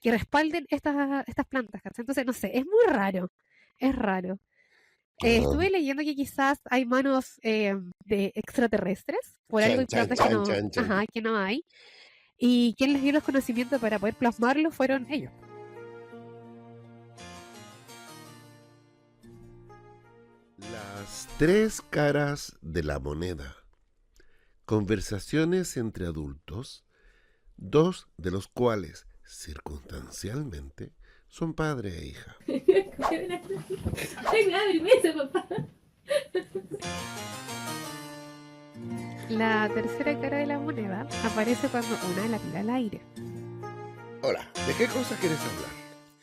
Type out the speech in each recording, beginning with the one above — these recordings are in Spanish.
que respalden estas plantas, ¿cachai? Entonces, no sé, es muy raro, es raro. Ah, Estuve leyendo que quizás hay manos de extraterrestres, por algo chan, hay chan, plantas que chan, no, chan, chan. ajá, que no hay, y quien les dio los conocimientos para poder plasmarlos fueron ellos. Las tres caras de la moneda. Conversaciones entre adultos, dos de los cuales, circunstancialmente, son padre e hija. Ay, me da vergüenza, papá. La tercera cara de la moneda aparece cuando una la tira al aire. Hola, ¿de qué cosa quieres hablar?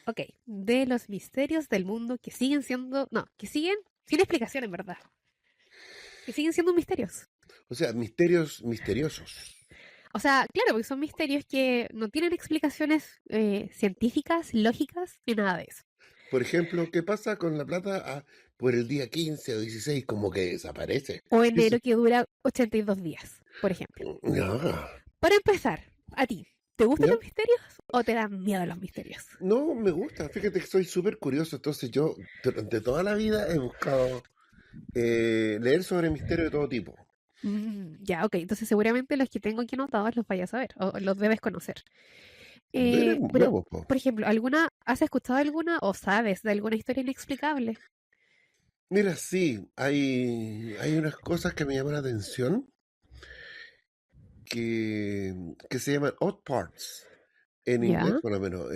Ok, de los misterios del mundo que siguen siendo, no, que siguen sin explicación en verdad, que siguen siendo misterios. O sea, misterios misteriosos. O sea, claro, porque son misterios que no tienen explicaciones científicas, lógicas, ni nada de eso. Por ejemplo, ¿qué pasa con la plata por el día 15 o 16? Como que desaparece. O Eso. enero que dura 82 días, por ejemplo. No, Para empezar, a ti, ¿te gustan ¿ya? los misterios o te dan miedo los misterios? No, me gusta. Fíjate que soy súper curioso. Entonces yo durante toda la vida he buscado leer sobre misterios de todo tipo. Ya, ok, entonces seguramente los que tengo aquí anotados los vayas a ver o los debes conocer. Pero, Veamos, po. por ejemplo, ¿has escuchado alguna o sabes de alguna historia inexplicable? Mira, sí, hay unas cosas que me llaman la atención que, que se llaman odd parts. En inglés, Ya, por lo menos,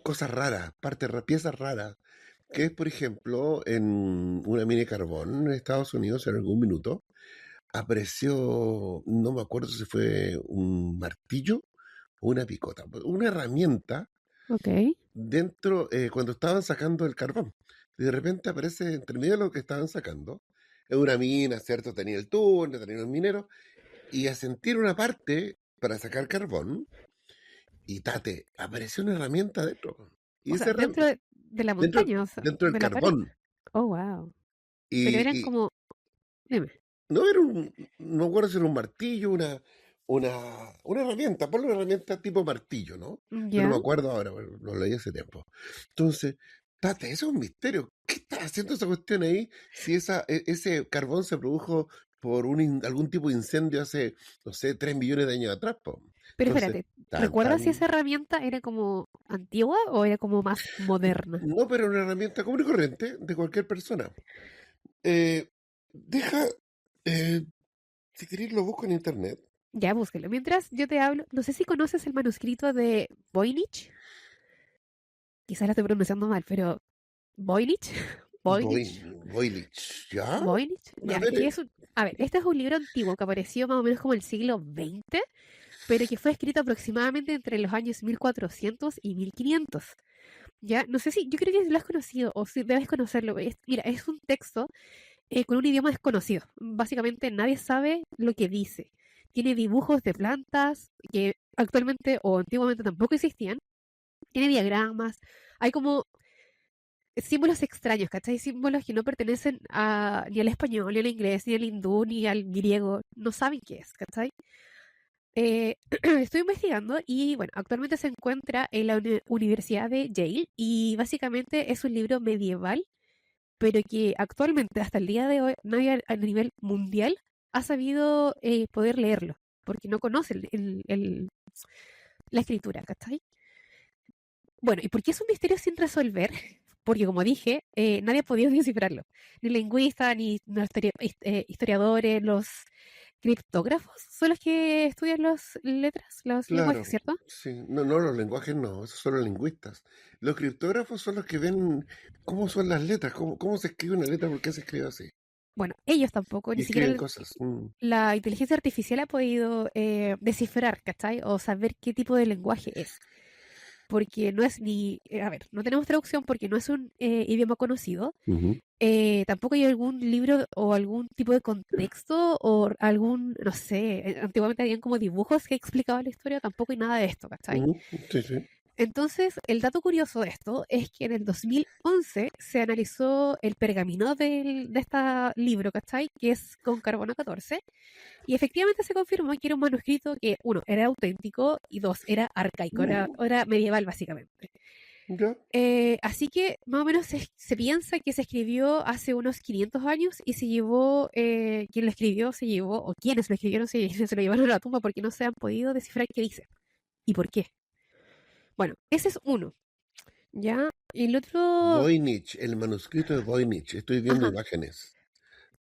cosas raras, piezas raras, que es, por ejemplo, en una mina de carbón en Estados Unidos en algún minuto, apareció, no me acuerdo si fue un martillo o una picota, una herramienta ok. dentro, cuando estaban sacando el carbón. Y de repente aparece entre medio de lo que estaban sacando, es una mina, ¿cierto? Tenía el tubo, tenía los mineros, y a sentir una parte para sacar carbón, y tate, apareció una herramienta dentro. Y O sea, esa dentro herramienta, de la dentro, montaña, o sea, dentro del de la pared. carbón. Oh, wow. Pero eran Y como, dime, no era no recuerdo si era un martillo, una, una herramienta, ponle una herramienta tipo martillo, ¿no? Yo no me ya. acuerdo ahora, bueno, lo leí hace tiempo. Entonces, tate, eso es un misterio. ¿Qué está haciendo esa cuestión ahí si ese carbón se produjo por algún tipo de incendio hace, no sé, 3 millones de años atrás, po? Pero Entonces, espérate, tan, ¿recuerdas si tan. esa herramienta era como antigua o era como más moderna? No, pero una herramienta común y corriente de cualquier persona. Eh, deja, eh, si queréis lo busco en internet. Ya, búsquelo. Mientras yo te hablo, no sé si conoces el manuscrito de Voynich. Quizás lo estoy pronunciando mal, pero Voynich, Voynich, Voynich, ¿ya? Voynich, A ya, ver, que es un... A ver, este es un libro antiguo que apareció más o menos como el siglo XX, pero que fue escrito aproximadamente entre los años 1400 y 1500. Ya, no sé si, yo creo que lo has conocido o si debes conocerlo. Mira, es un texto con un idioma desconocido. Básicamente nadie sabe lo que dice. Tiene dibujos de plantas que actualmente o antiguamente tampoco existían. Tiene diagramas. Hay como símbolos extraños, ¿cachai? Símbolos que no pertenecen ni al español, ni al inglés, ni al hindú, ni al griego. No saben qué es, ¿cachai? Estoy investigando y bueno, actualmente se encuentra en la Universidad de Yale y básicamente es un libro medieval, pero que actualmente hasta el día de hoy nadie a nivel mundial ha sabido poder leerlo, porque no conoce la escritura, ¿cachai? Bueno, ¿y por qué es un misterio sin resolver? Porque, como dije, nadie ha podido descifrarlo. Ni lingüistas, ni los historiadores, los criptógrafos son los que estudian las letras, los lenguajes, claro, ¿cierto? sí, no, no, los lenguajes no, esos son los lingüistas. Los criptógrafos son los que ven cómo son las letras, cómo se escribe una letra, por qué se escribe así. Bueno, ellos tampoco, Y ni siquiera escriben cosas. la inteligencia artificial ha podido descifrar, ¿cachai? O saber qué tipo de lenguaje es. Porque no es ni, a ver, no tenemos traducción porque no es un idioma conocido. Ujú. Tampoco hay algún libro o algún tipo de contexto o algún, no sé, antiguamente habían como dibujos que explicaban la historia, tampoco hay nada de esto, ¿cachai? Ujú, sí, sí. Entonces, el dato curioso de esto es que en el 2011 se analizó el pergamino de este libro, ¿cachai? Que es con carbono 14, y efectivamente se confirmó que era un manuscrito que, uno, era auténtico y dos, era arcaico, era medieval básicamente. ¿Ya? Así que más o menos se piensa que se escribió hace unos 500 años y se llevó, quien lo escribió se llevó, o quienes lo escribieron se lo llevaron a la tumba porque no se han podido descifrar qué dice y por qué. Bueno, ese es uno, ¿ya? Y el otro, Voynich, el manuscrito de Voynich. Estoy viendo ajá, imágenes.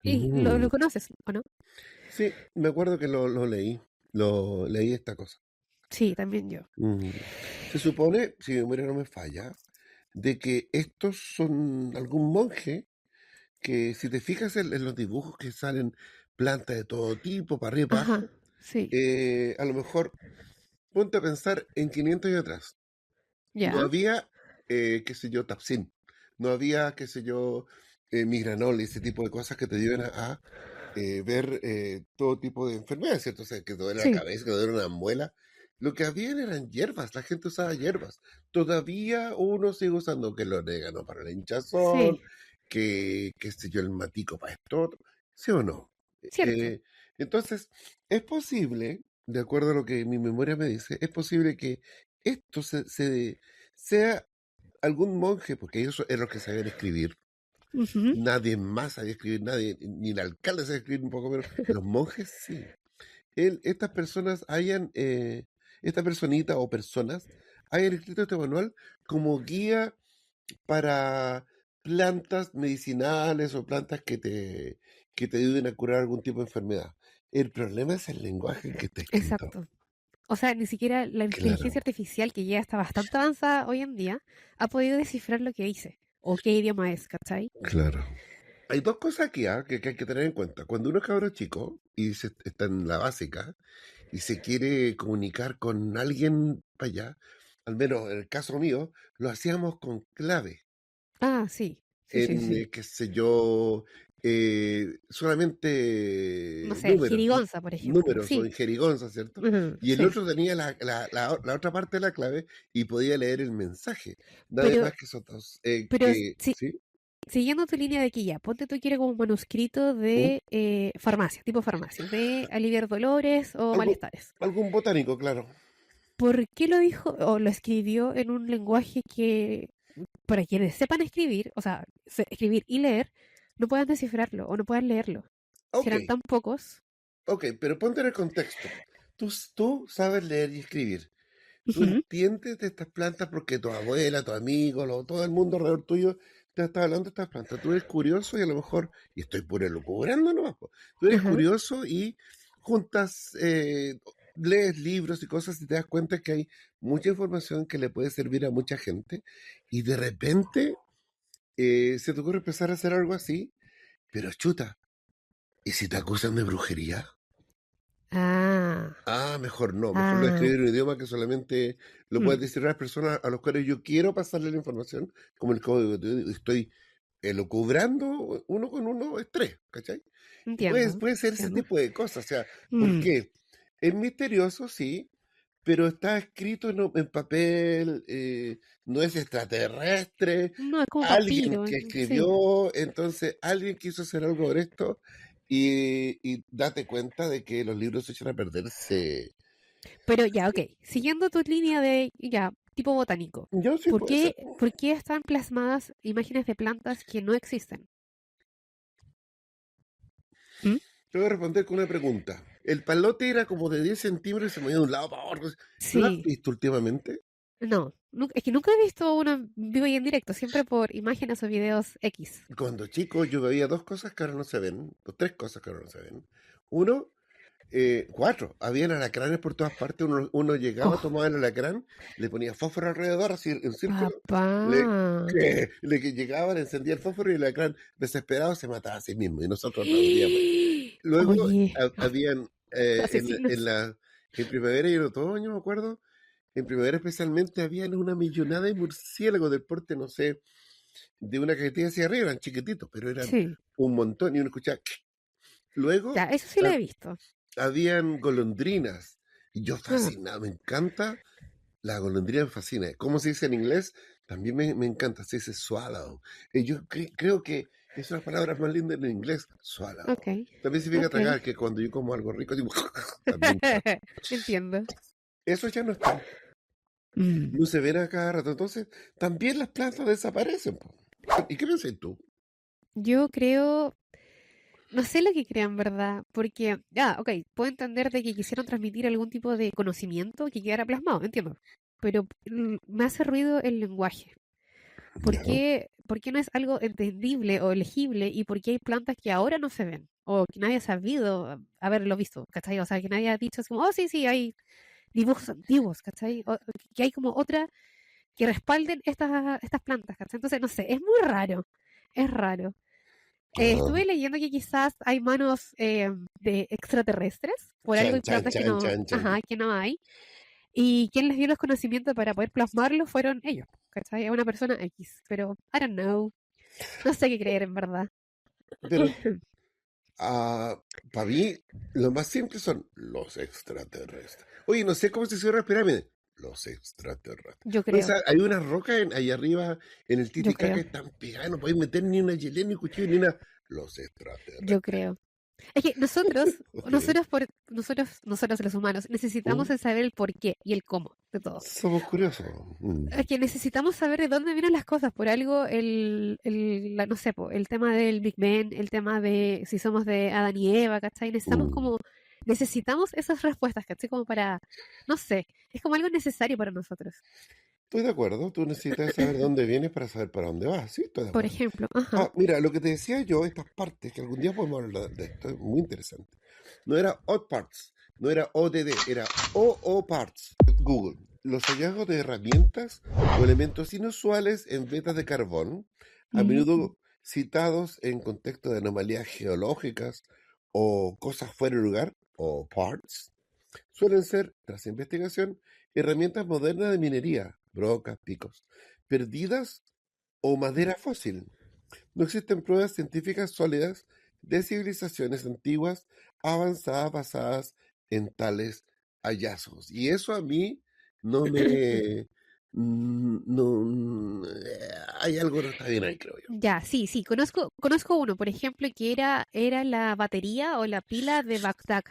y Mm. lo conoces, ¿o no? Sí, me acuerdo que lo leí. Lo leí esta cosa. Sí, también yo. Mm. Se supone, si mi memoria no me falla, de que estos son algún monje que si te fijas en los dibujos que salen plantas de todo tipo, para arriba y para Ajá, abajo, sí, a lo mejor ponte a pensar en 500 años atrás. No ya, había, qué sé yo, Tapsin. No había, qué sé yo, Migranol y ese tipo de cosas que te lleven a ver todo tipo de enfermedades, ¿cierto? O sea, que te duele la sí, cabeza, que te duele una muela. Lo que habían eran hierbas, la gente usaba hierbas. Todavía uno sigue usando que el orégano para la hinchazón, sí, que, qué sé yo, el matico para esto, otro. ¿Sí o no? cierto. Entonces, es posible, de acuerdo a lo que mi memoria me dice, es posible que esto sea algún monje, porque ellos eran los que sabían escribir. Ujú, Nadie más sabía escribir, nadie, ni el alcalde sabía escribir un poco menos. Los monjes sí. Estas personas esta personita o personas hayan escrito este manual como guía para plantas medicinales o plantas que te ayuden a curar algún tipo de enfermedad. El problema es el lenguaje en que está escrito. exacto. O sea, ni siquiera la inteligencia Claro, artificial, que ya está bastante avanzada hoy en día, ha podido descifrar lo que dice o qué idioma es, ¿cachai? claro. Hay dos cosas aquí que hay que tener en cuenta. Cuando uno es cabro chico y está en la básica y se quiere comunicar con alguien para allá, al menos en el caso mío, lo hacíamos con clave. Ah, sí, sí, sí, En, sí. qué sé yo, No solamente sé, números, jerigonza, por ejemplo. números o Sí, en jerigonza, ¿cierto? ujú, Y el sí. otro tenía la otra parte de la clave y podía leer el mensaje. Nadie Pero, más que esos dos. pero ¿Sí? siguiendo tu línea de aquí ya, ponte tú que era como un manuscrito ¿Mm? de farmacia, tipo farmacia, de aliviar dolores o Algo, malestares. algún botánico, claro. ¿Por qué lo dijo o lo escribió en un lenguaje que, para quienes sepan escribir, o sea, escribir y leer, no puedan descifrarlo o no puedan leerlo? Si Ok, eran tan pocos. ok, pero ponte en el contexto. Tú sabes leer y escribir. Tú Ujú, entiendes de estas plantas porque tu abuela, tu amigo, todo el mundo alrededor tuyo te está hablando de estas plantas. Tú eres curioso y a lo mejor, y estoy puro lucubrando nomás, po, tú eres ajá. curioso y juntas, lees libros y cosas y te das cuenta que hay mucha información que le puede servir a mucha gente y de repente se te ocurre empezar a hacer algo así, pero chuta, ¿y si te acusan de brujería? Ah, Ah, mejor no, mejor no ah, escribir en un idioma que solamente lo puedes mm, decir a las personas a los cuales yo quiero pasarle la información, como el código. Estoy elucubrando uno con uno es tres, ¿cachai? Y entiendo, puede ser ese entiendo. tipo de cosas, o sea, ¿por Mm, qué? Es misterioso, sí, pero está escrito en papel, no es extraterrestre, no, es como alguien papiro, que sí. escribió, entonces alguien quiso hacer algo de esto y date cuenta de que los libros se echan a perderse. Pero ya, ok. Siguiendo tu línea de, ya, tipo botánico. Yo sí puede ser. Por qué están plasmadas imágenes de plantas que no existen? ¿Mm? Te voy a responder con una pregunta. El palote era como de 10 centímetros y se movía de un lado para otro. ¿Lo has Sí, visto últimamente? no. Es que nunca he visto uno en vivo y en directo, siempre por imágenes o videos X. Cuando chico yo veía dos cosas que ahora no se ven, o tres cosas que ahora no se ven. Uno, cuatro. Habían alacranes por todas partes. Uno llegaba, Oh, tomaba el alacrán, le ponía fósforo alrededor, así en círculo. papá. Que llegaba, le encendía el fósforo y el alacrán, desesperado, se mataba a sí mismo. Y nosotros aplaudíamos. Luego Oye, habían asesinos. en primavera y en otoño, me acuerdo. En primavera especialmente habían una millonada de murciélagos del porte, no sé, de una cajetilla hacia arriba, eran chiquititos, pero eran Sí, un montón y uno escuchaba. ya, Luego eso sí lo ha- he visto. habían golondrinas y yo Ah, fascinado, me encanta. La golondrina me fascina. ¿Cómo se dice en inglés? También me encanta. Se dice swallow. Yo creo que es una palabra más linda en inglés. Ok, Swallow. También significa ok. tragar, que cuando yo como algo rico, digo, también trago. Entiendo. Eso ya no está. Mm. No se ven a cada rato. Entonces, también las plantas desaparecen, po. ¿Y qué piensas tú? Yo creo, no sé lo que crean, ¿verdad? Porque, ok, puedo entender de que quisieron transmitir algún tipo de conocimiento que quedara plasmado, entiendo. Pero me hace ruido el lenguaje. Ya. Por qué no es algo entendible o legible y por qué hay plantas que ahora no se ven? O que nadie ha sabido haberlo visto, ¿cachai? O sea, que nadie ha dicho así como, oh, sí, sí, hay dibujos antiguos, ¿cachai? O que hay como otra que respalden estas plantas, ¿cachai? Entonces, no sé, es muy raro, es raro. Ah. Estuve leyendo que quizás hay manos de extraterrestres, por algo Chan, hay chan, plantas que chan, no, chan, chan. ajá, que no hay, y quien les dio los conocimientos para poder plasmarlo fueron ellos, ¿cachai? Es una persona X, pero I don't know, no sé qué creer en verdad. Pero para mí, lo más simple son los extraterrestres. Oye, no sé cómo se cierra la pirámide. Los extraterrestres. Yo No, o creo, sea, hay una roca ahí arriba en el yo Titicaca creo, que están pegadas, no podéis meter ni una hielera, ni un cuchillo, ni una. Los yo extraterrestres. creo. Es que nosotros, Ok. nosotros los humanos, necesitamos Mm. el saber el por qué y el cómo de todo. Somos curiosos. Mm. Es que necesitamos saber de dónde vienen las cosas. Por algo, no sé, po, el tema del Big Bang, el tema de si somos de Adán y Eva, ¿cachai? Mm. Necesitamos esas respuestas, ¿cachai? Como para, no sé, es como algo necesario para nosotros. Estoy de acuerdo. Tú necesitas saber dónde vienes para saber para dónde vas. Sí, estoy de Por acuerdo. ejemplo, ajá. Mira, lo que te decía yo, estas partes, que algún día podemos hablar de esto, es muy interesante. No era odd parts, no era ODD, era OO parts. Google. Los hallazgos de herramientas o elementos inusuales en vetas de carbón, a Mm. menudo citados en contexto de anomalías geológicas o cosas fuera de lugar, o parts, suelen ser, tras investigación, herramientas modernas de minería, brocas, picos, perdidas o madera fósil. No existen pruebas científicas sólidas de civilizaciones antiguas avanzadas basadas en tales hallazgos. Y eso a mí no me... No, hay algo que no está bien ahí, creo yo. Ya, sí, sí, conozco uno, por ejemplo, que era la batería o la pila de Bagdad,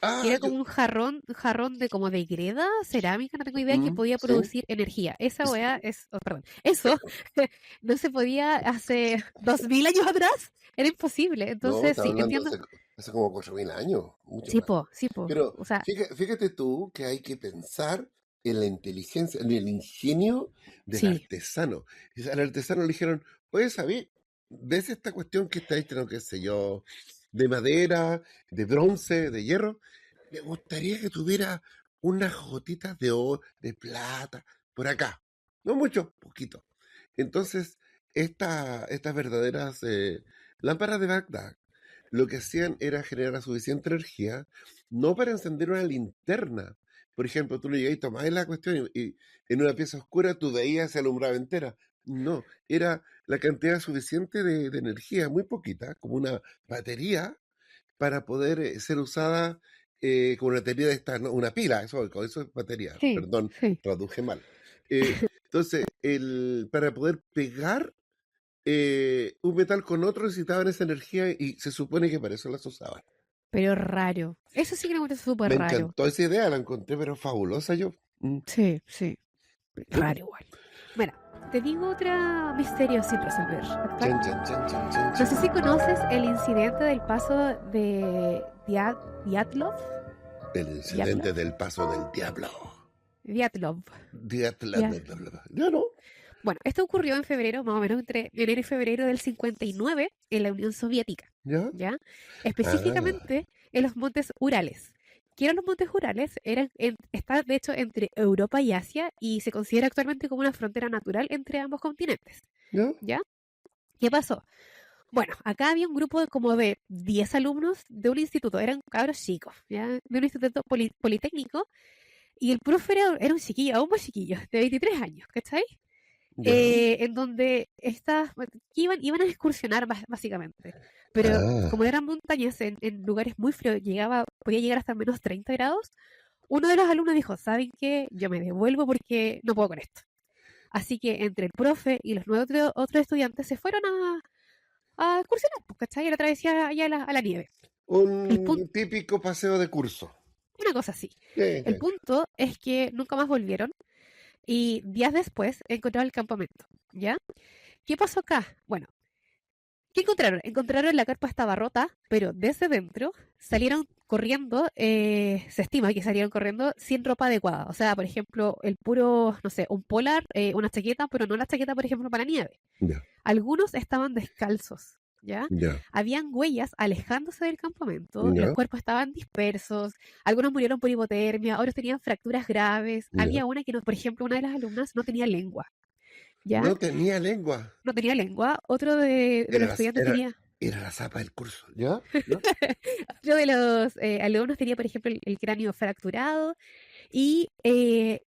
que era Yo... como un jarrón de como de greda, cerámica, no tengo idea, que podía Sí. producir energía. Esa weá perdón, eso no se podía hace 2000 años atrás, era imposible. No, Entonces, está sí, hablando entiendo. hace como 4000 años, mucho más. Sí, po, Pero o sea, fíjate tú que hay que pensar en la inteligencia, en el ingenio del sí, artesano. Y al artesano le dijeron, oye, ¿sabes? ¿Ves esta cuestión que está hecha, no qué sé yo, de madera, de bronce, de hierro? Me gustaría que tuviera unas gotitas de oro, de plata, por acá. No mucho, poquito. Entonces, estas verdaderas lámparas de Bagdad lo que hacían era generar suficiente energía, no para encender una linterna. Por ejemplo, tú le llegabas y tomabas la cuestión y en una pieza oscura tú veías se alumbraba entera. No, era la cantidad suficiente de energía, muy poquita, como una batería, para poder ser usada como una batería de esta, ¿no? Una pila, eso es batería, sí, perdón, sí. traduje mal. Entonces, para poder pegar un metal con otro necesitaban esa energía y se supone que para eso las usaban. Pero raro. Eso sí que me parece súper Me raro. encantó esa idea, la encontré pero fabulosa yo. Mm. Sí, sí, Bueno, raro igual. Mira, te digo otra misterio sin resolver. chan, chan, chan, chan, chan, No sé chan. si conoces el incidente del paso de Diatlov. El Diatlov. incidente del paso del diablo. Diatlov. Ya. Ya no. Bueno, esto ocurrió en febrero, más o menos entre enero y febrero del 59 en la Unión Soviética, ¿Ya? ¿ya? Ah, Específicamente en los montes Urales. ¿Qué eran los montes Urales? Está de hecho entre Europa y Asia y se considera actualmente como una frontera natural entre ambos continentes, ¿ya? ¿ya? ¿Qué pasó? Bueno, acá había un grupo de como de 10 alumnos de un instituto, eran cabros chicos, ¿ya? De un instituto politécnico, y el profe era un chiquillo, aún más chiquillo, de 23 años, ¿cachai? ¿Ya? En donde que iban a excursionar básicamente. Pero Ah, como eran montañas en lugares muy fríos, podía llegar hasta -30 grados, uno de los alumnos dijo, ¿saben qué? Yo me devuelvo porque no puedo con esto. Así que entre el profe y los nueve otros estudiantes se fueron a excursionar, pues, ¿cachai? A la travesía allá a la nieve. El punto, Un típico paseo de curso. una cosa así. El Sí. punto es que nunca más volvieron y días después encontraron el campamento, ¿ya? ¿Qué pasó acá? Bueno, ¿qué encontraron? Encontraron la carpa estaba rota, pero desde dentro salieron corriendo, se estima que salieron corriendo sin ropa adecuada. O sea, por ejemplo, el puro, no sé, un polar, una chaqueta, pero no la chaqueta, por ejemplo, para nieve. Ya, Algunos estaban descalzos, ¿ya? ya, Habían huellas alejándose del campamento, los ya, cuerpos estaban dispersos, algunos murieron por hipotermia, otros tenían fracturas graves. ya. Había una que, no, por ejemplo, una de las alumnas no tenía lengua, ¿ya? No tenía lengua. No tenía lengua, otro de Era los la, estudiantes era, tenía, era la zapa del curso. ¿Ya? ¿Ya? otro de los alumnos tenía, por ejemplo, el cráneo fracturado. Y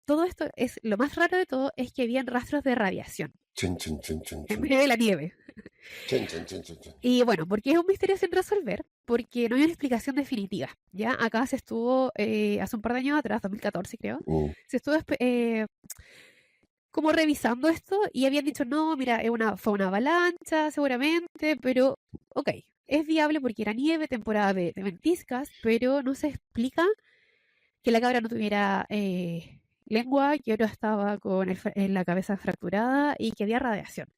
todo esto es, lo más raro de todo es que habían rastros de radiación Chun, chun, chun, chun, en chun. medio de la nieve. Chun, chun, chun, chun, chun. Y bueno, ¿por qué es un misterio sin resolver? Porque no hay una explicación definitiva. Ya acá se estuvo, hace un par de años atrás, 2014 creo, Mm. se estuvo como revisando esto y habían dicho, no, mira, fue una avalancha seguramente, pero ok, es viable porque era nieve, temporada de ventiscas, pero no se explica que la cabra no tuviera lengua, que otro estaba con la cabeza fracturada y que había radiación.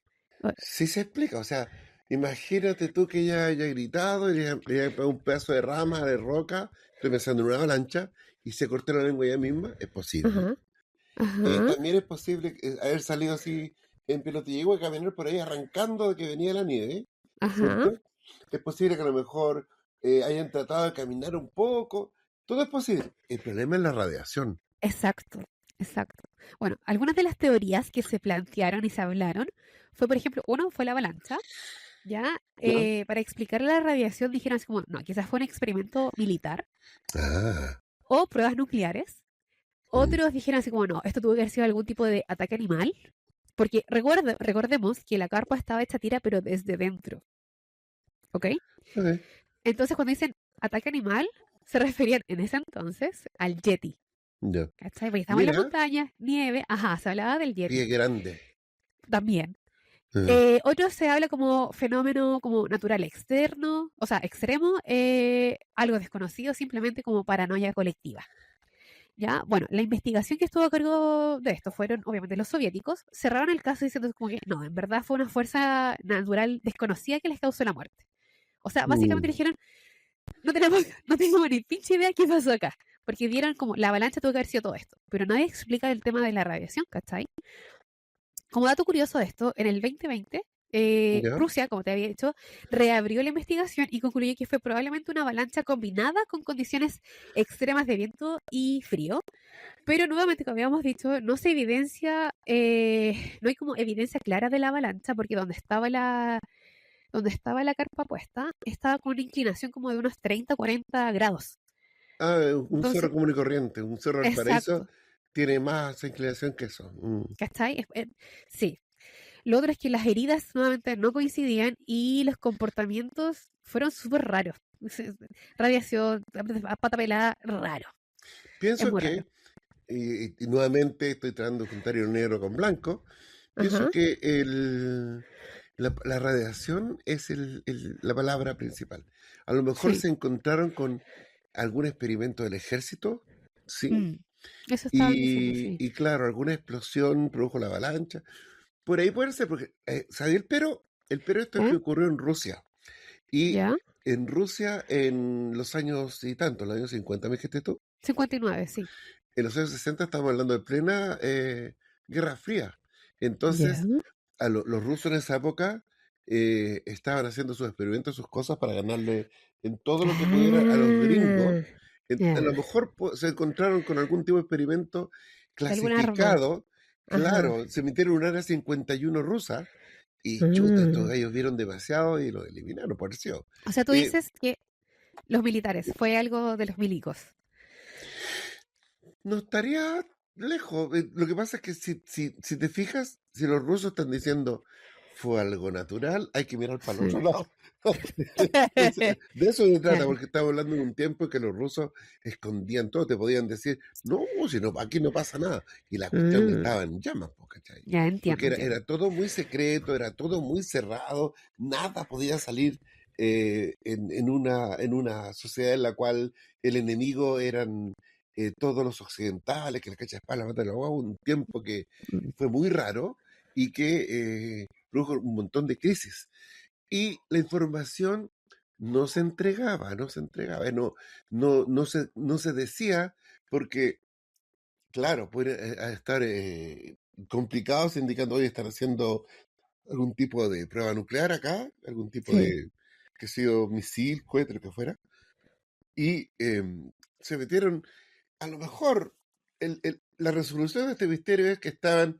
Sí se explica, o sea, imagínate tú que ella haya gritado y le haya pegado un pedazo de rama, de roca, estoy pensando en una avalancha, y se cortó la lengua ella misma, es posible. Ajá, ajá, También es posible haber salido así en pelotilla y caminar por ahí arrancando de que venía la nieve, ajá. ¿cierto? Es posible que a lo mejor hayan tratado de caminar un poco, todo es posible. El problema es la radiación. Exacto, exacto. Bueno, algunas de las teorías que se plantearon y se hablaron fue, por ejemplo, uno fue la avalancha, ¿ya? ¿Ya? Para explicar la radiación dijeron así como, no, quizás fue un experimento militar Ah, o pruebas nucleares. mm, Otros dijeron así como, no, esto tuvo que haber sido algún tipo de ataque animal, porque recordemos que la carpa estaba hecha tira, pero desde dentro, ¿ok? ok, Entonces, cuando dicen ataque animal, se referían en ese entonces al Yeti, ya. ¿cachai? Porque estamos en la Mira, montaña, nieve, ajá, se hablaba del pie Yeti grande. también. Ah, Otro se habla como fenómeno como natural externo, o sea, extremo, algo desconocido, simplemente como paranoia colectiva. ¿Ya? Bueno, la investigación que estuvo a cargo de esto fueron, obviamente, los soviéticos. Cerraron el caso diciendo como que no, en verdad fue una fuerza natural desconocida que les causó la muerte. O sea, básicamente mm. dijeron, no tenemos, no tenemos ni pinche idea qué pasó acá. Porque dieron como, la avalancha tuvo que haber sido todo esto. Pero nadie explica el tema de la radiación, ¿cachai? Como dato curioso de esto, en el 2020, ¿Ya? Rusia, como te había dicho, reabrió la investigación y concluyó que fue probablemente una avalancha combinada con condiciones extremas de viento y frío. Pero nuevamente, como habíamos dicho, no se evidencia, no hay como evidencia clara de la avalancha, porque donde estaba la carpa puesta, estaba con una inclinación como de unos 30 o 40 grados. Ah, un Entonces, cerro común y corriente, un cerro del paraíso exacto, tiene más inclinación que eso. ¿cachai? Sí. Lo otro es que las heridas nuevamente no coincidían y los comportamientos fueron súper raros. Radiación, a pata pelada, raro. Es Pienso muy raro. que, y nuevamente estoy tratando de juntar hilo negro con blanco, pienso Ajá, que la radiación es la palabra principal. A lo mejor sí. se encontraron con algún experimento del ejército, ¿sí? Mm, eso estaban diciendo, sí. Y claro, alguna explosión produjo la avalancha. Por ahí puede ser, porque, ¿sabía el pero esto es ¿Eh? que ocurrió en Rusia. Y ¿Ya? en Rusia, en los años y tanto, los años 50, me dijiste tú, 59, sí. en los años 60 estamos hablando de plena Guerra Fría. ¿Ya? Entonces, los rusos en esa época estaban haciendo sus experimentos, sus cosas para ganarle en todo lo que pudiera a los gringos. Ah, A lo ya. mejor se encontraron con algún tipo de experimento De algún arma. clasificado. Ajá. Claro, se emitieron un área 51 rusa y chuta, estos Ah. gallos vieron demasiado y lo eliminaron, por eso. O sea, tú Eh, dices que los militares, fue algo de los milicos. no estaría lejos. Lo que pasa es que si te fijas, si los rusos están diciendo fue algo natural, hay que mirar para el otro Sí. lado. Entonces, de eso se trata, Claro. porque estamos hablando de un tiempo en que los rusos escondían todo, te podían decir, no, si no, aquí no pasa nada. Y la cuestión Ah, estaba en llamas, po, ¿cachai? ya entiendo, Porque entiendo. era todo muy secreto, era todo muy cerrado, nada podía salir en una sociedad en la cual el enemigo eran todos los occidentales, que la cacha de espada, la mata de la guagua, un tiempo que Mm, fue muy raro y que produjo un montón de crisis. Y la información no se entregaba, no se entregaba, no se decía porque, claro, puede estar complicados indicando, hoy están haciendo algún tipo de prueba nuclear acá, algún tipo sí. de, que sea misil, cohete, lo que fuera, y se metieron, a lo mejor, la resolución de este misterio es que estaban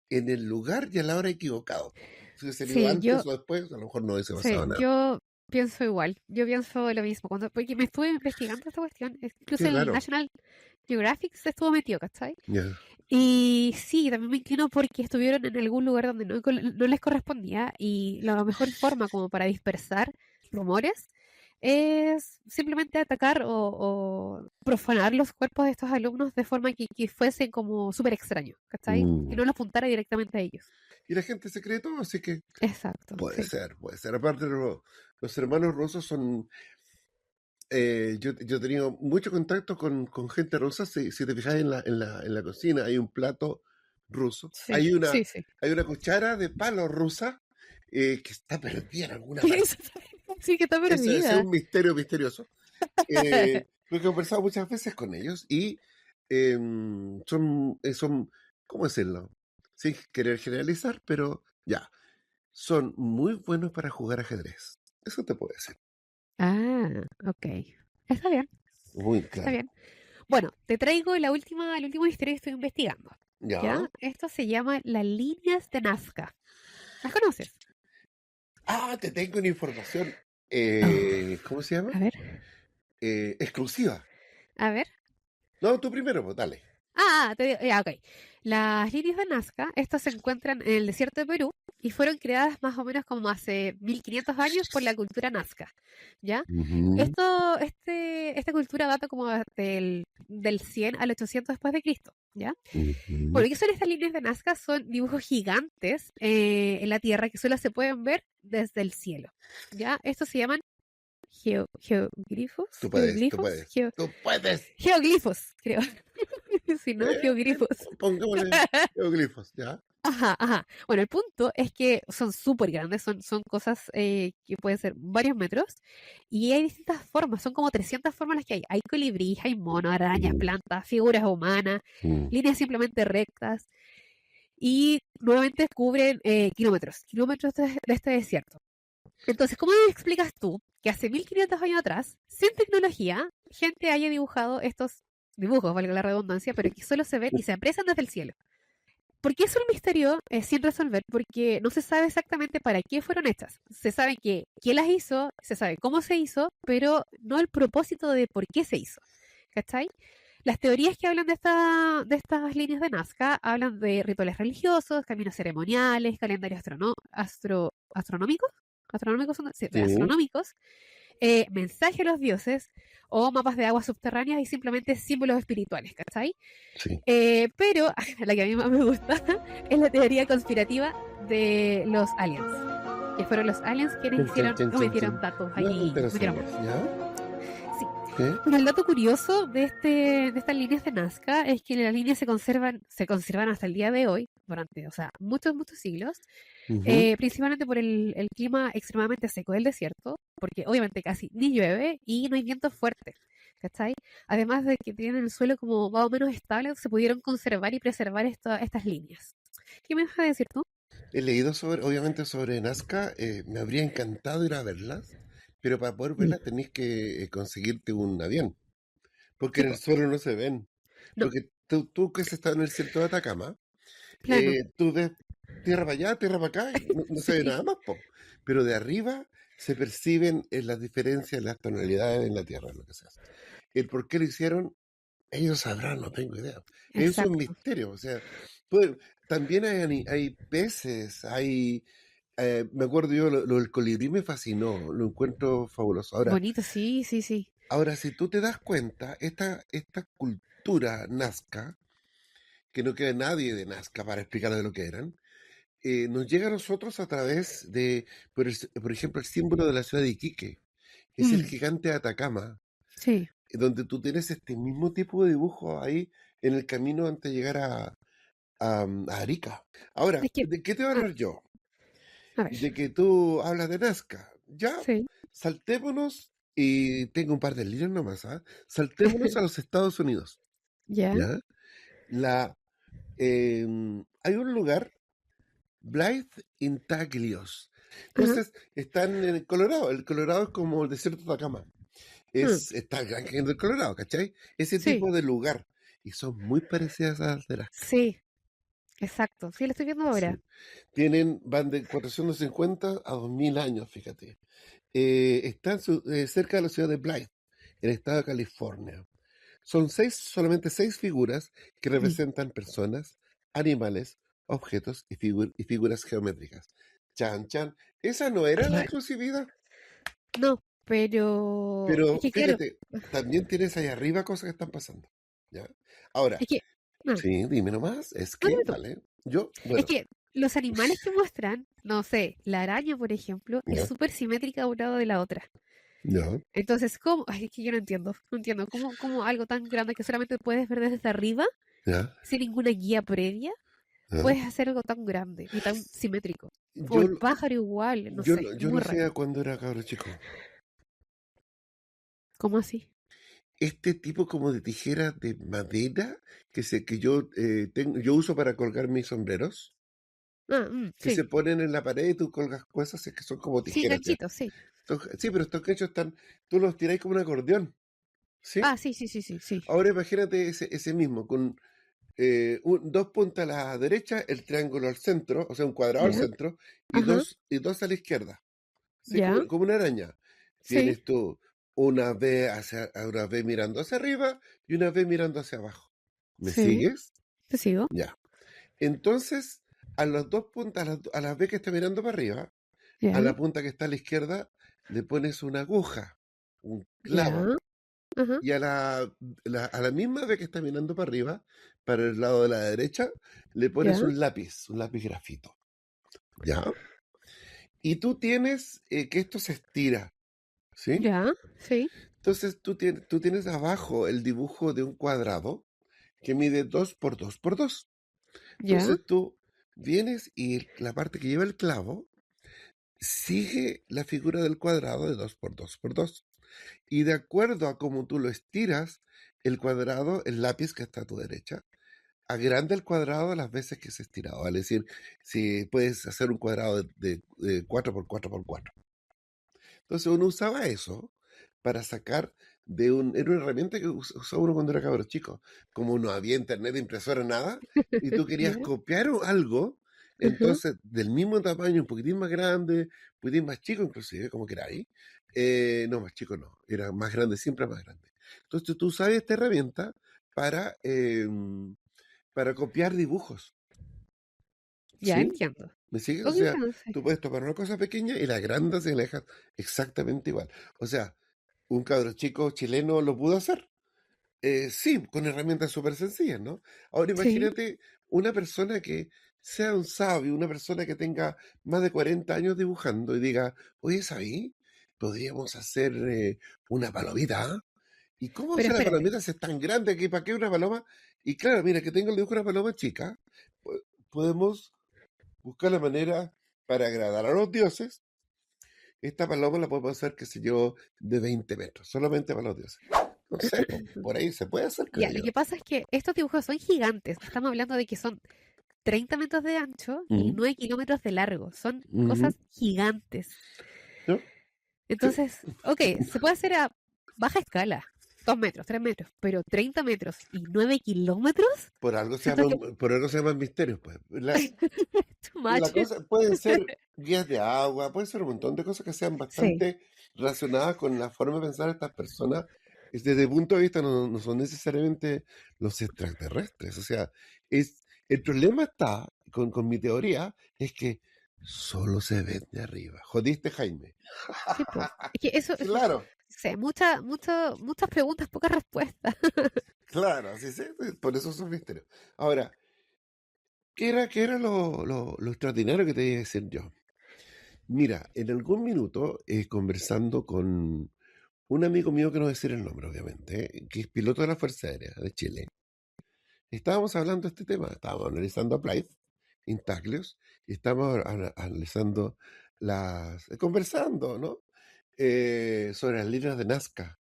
en el lugar y a la hora equivocado. Si hubiese salido Sí, antes o después, a lo mejor no hubiese sí, pasado nada. yo pienso igual. Yo pienso lo mismo. Porque me estuve investigando esta cuestión. Qué Incluso el raro. National Geographic se estuvo metido, ¿cachai? Ya. Y sí, también me inclino porque estuvieron en algún lugar donde no les correspondía y la mejor forma como para dispersar rumores es simplemente atacar o profanar los cuerpos de estos alumnos de forma que fuese como súper extraño, ¿cachai? Que Mm. no lo apuntara directamente a ellos. Y la gente se cree todo, así que Exacto, puede sí. ser, puede ser. Aparte, los hermanos rusos son... yo he tenido mucho contacto con gente rusa. Si te fijas en la cocina, hay un plato ruso. Sí, sí, sí. Hay una cuchara de palo rusa que está perdida en alguna parte. Eso sí que está Ese es perdida. un misterio misterioso. Lo he conversado muchas veces con ellos y son, ¿cómo decirlo? Sin querer generalizar, pero ya, son muy buenos para jugar ajedrez. Eso te puedo decir. Ah, ok. Está bien, Muy está claro. bien. Bueno, te traigo el último misterio que estoy investigando. ¿Ya? Ya. Esto se llama las líneas de Nazca. ¿Las conoces? Ah, te tengo una información, Oh, ¿cómo se llama? a ver, Exclusiva. a ver. No, tú primero, pues dale. Te digo, ya, ok. Las líneas de Nazca, estas se encuentran en el desierto de Perú y fueron creadas más o menos como hace 1500 años por la cultura Nazca, ¿ya? Ujú, Esta cultura data como del 100 al 800 después de Cristo, ¿ya? ujú. Bueno, ¿qué son estas líneas de Nazca? Son dibujos gigantes en la Tierra que solo se pueden ver desde el cielo, ¿ya? Estos se llaman geoglifos, Tú puedes, tú geoglifos, puedes, tú puedes. geoglifos, creo. Si no, Eh, geoglifos. pongámosle geoglifos, ¿ya? Ajá, ajá. Bueno, el punto es que son súper grandes, son cosas que pueden ser varios metros y hay distintas formas, son como 300 formas las que hay. Hay colibríes, hay monos, arañas, Mm, plantas, figuras humanas, mm, líneas simplemente rectas y nuevamente cubren kilómetros de este desierto. Entonces, ¿cómo me explicas tú que hace 1500 años atrás, sin tecnología, gente haya dibujado estos dibujos, valga la redundancia, pero que solo se ven y se aprecian desde el cielo? Porque es un misterio sin resolver, porque no se sabe exactamente para qué fueron hechas. Se sabe que quién las hizo, se sabe cómo se hizo, pero no el propósito de por qué se hizo. ¿Cachai? Las teorías que hablan de estas líneas de Nazca hablan de rituales religiosos, caminos ceremoniales, calendarios astronómicos, astronómicos, sí, sí, astronómicos, mensaje a los dioses o mapas de aguas subterráneas y simplemente símbolos espirituales, ¿cachai? sí. Pero la que a mí más me gusta es la teoría conspirativa de los aliens. Que fueron los aliens quienes Chin, chin, hicieron, chin, o chin, metieron chin. datos No, aquí, metieron interesante, más. ¿ya? Sí. ¿Qué? Bueno, el dato curioso de estas líneas de Nazca es que las líneas se conservan hasta el día de hoy, durante, o sea, muchos, muchos siglos, Ujú. principalmente por el clima extremadamente seco del desierto, porque obviamente casi ni llueve y no hay viento fuerte, ¿cachai? Además de que tienen el suelo como más o menos estable, se pudieron conservar y preservar estas líneas. ¿Qué me vas a decir tú? He leído obviamente sobre Nazca, me habría encantado ir a verlas, pero para poder Mm, verlas tenés que conseguirte un avión, porque en el tipo, suelo no se ven. no, Porque tú que has estado en el desierto de Atacama, plano. tú ves tierra para allá, tierra para acá, y no se ve Sí, nada más, po. Pero de arriba se perciben las diferencias, las tonalidades en la tierra, lo que sea. El por qué lo hicieron, ellos sabrán, no tengo idea. Es un exacto. misterio, o sea, pues, también hay peces, hay Me acuerdo yo, lo del colibrí me fascinó, lo encuentro fabuloso. Bonito, sí, sí, sí. Ahora, si tú te das cuenta, esta cultura Nazca, que no queda nadie de Nazca para explicar de lo que eran, nos llega a nosotros a través de, por ejemplo, el símbolo de la ciudad de Iquique, es el Mm, gigante de Atacama, sí. donde tú tienes este mismo tipo de dibujo ahí en el camino antes de llegar a Arica. Ahora, Es que, ¿de qué te voy a ah, hablar yo? a ver, De que tú hablas de Nazca. Ya, sí. saltémonos, y tengo un par de líneas nomás, ¿ah? Saltémonos a los Estados Unidos, Ya, ¿ya? La, hay un lugar, Blythe Intaglios. ajá, Entonces, están en el Colorado. El Colorado es como el desierto de Atacama. mm, Está el Gran Cañón del Colorado, ¿cachai? Ese sí, tipo de lugar. Y son muy parecidas a las de Nazca. sí, exacto. Sí, lo estoy viendo ahora. Sí. Van de 450 a 2000 años, fíjate. Están cerca de la ciudad de Blythe, en el estado de California. Son solamente seis figuras que Mm, representan personas, animales, objetos y figuras geométricas. Chan, chan. Esa no era la claro. exclusividad, No, pero es pero que claro, fíjate, también tienes ahí arriba cosas que están pasando. ¿Ya? Ahora, es que, no, sí, dime nomás, es no, que, dime tú. dale, yo, Es bueno, que los animales que muestran, no sé, la araña, por ejemplo, es ya, súper simétrica de un lado de la otra. ya, Entonces, ¿cómo? Ay, es que yo no entiendo cómo algo tan grande que solamente puedes ver desde arriba, ya, sin ninguna guía previa, ya. puedes hacer algo tan grande y tan simétrico. O Yo, el pájaro igual, no yo, sé, yo muy lo raro. hacía cuando era cabro chico. ¿Cómo así? Este tipo como de tijera de madera que yo uso para colgar mis sombreros, Ah, que se sí. ponen en la pared y tú colgas cosas, es que son como Sí, tijeras ya. ganchitos, sí. Sí, pero estos ganchos tú los tiráis como un acordeón, ¿sí? Ah, sí, sí, sí, sí, sí. Ahora imagínate ese mismo, con dos puntas a la derecha, el triángulo al centro, o sea, un cuadrado al Ya, centro, y ajá, dos a la izquierda, ¿sí? ya, Como una araña. sí, Tienes tú una V mirando hacia arriba y una V mirando hacia abajo. ¿Me sí, sigues? te sigo. Ya. Entonces, a las dos puntas, a la V que está mirando para arriba, a Ya, la punta que está a la izquierda, le pones una aguja, un clavo, ya, ajá, y a la misma V que está mirando para arriba, para el lado de la derecha, le pones ya, un lápiz grafito, ¿ya? Y tú tienes que esto se estira, ¿sí? ya, sí, Entonces tú tienes abajo el dibujo de un cuadrado que mide 2 por 2 por 2. ya, Entonces tú vienes y la parte que lleva el clavo sigue la figura del cuadrado de 2 por 2 por 2. Y de acuerdo a cómo tú lo estiras, el cuadrado, el lápiz que está a tu derecha, agranda el cuadrado las veces que se ha estirado. Es decir, si puedes hacer un cuadrado de 4 por 4 por 4. Entonces uno usaba eso para sacar era una herramienta que usaba uno cuando era cabro chico. Como no había internet, impresora, nada, y tú querías ya, copiar algo, ajá, entonces del mismo tamaño, un poquitín más grande, un poquitín más chico inclusive, como queráis. No, más chico no, era más grande, siempre más grande. Entonces tú usabas esta herramienta para, para copiar dibujos, ya ¿sí? entiendo. ¿Me sigues? O Ok, sea, entiendo, sí. tú puedes tomar una cosa pequeña y la agrandas y la dejas exactamente igual. O sea, un cabro chico chileno lo pudo hacer. Sí, con herramientas súper sencillas, ¿no? Ahora Sí, imagínate una persona que sea un sabio, una persona que tenga más de 40 años dibujando y diga, oye, ¿sabí? Podríamos hacer una palomita, ¿ah? ¿Y cómo pero hacer la espérate. palomita si es tan grande que para qué una paloma? Y claro, mira, que tengo el dibujo de una paloma chica, podemos buscar la manera para agradar a los dioses. Esta paloma la podemos hacer, qué sé yo, de 20 metros, solamente para los dioses. No sé, por ahí se puede hacer, creo Ya, lo yo. que pasa es que estos dibujos son gigantes. Estamos hablando de que son 30 metros de ancho y Ujú, 9 kilómetros de largo. Son ujú, cosas gigantes. ¿no? Sí. Entonces, ok, se puede hacer a baja escala. 2 metros, 3 metros, pero 30 metros y 9 kilómetros, siento que Por algo se llaman misterios, pues. too La much. cosa pueden ser guías de agua, pueden ser un montón de cosas que sean Sí, bastante relacionadas con la forma de pensar de estas personas. Desde el punto de vista no son necesariamente los extraterrestres. O sea, el problema está con mi teoría, es que Solo se ven de arriba. Jodiste, Jaime. Sí, po. Es que eso, Claro, sé, muchas preguntas, pocas respuestas. claro, así sí, sí, por eso son misterios. Ahora, qué era lo extraordinario que te iba a decir yo? Mira, en algún minuto, conversando con un amigo mío, que no voy a decir el nombre, obviamente, que es piloto de la Fuerza Aérea de Chile, estábamos hablando de este tema, estábamos analizando a Blythe, Intaglios, y estábamos analizando conversando, ¿no? Sobre las líneas de Nazca.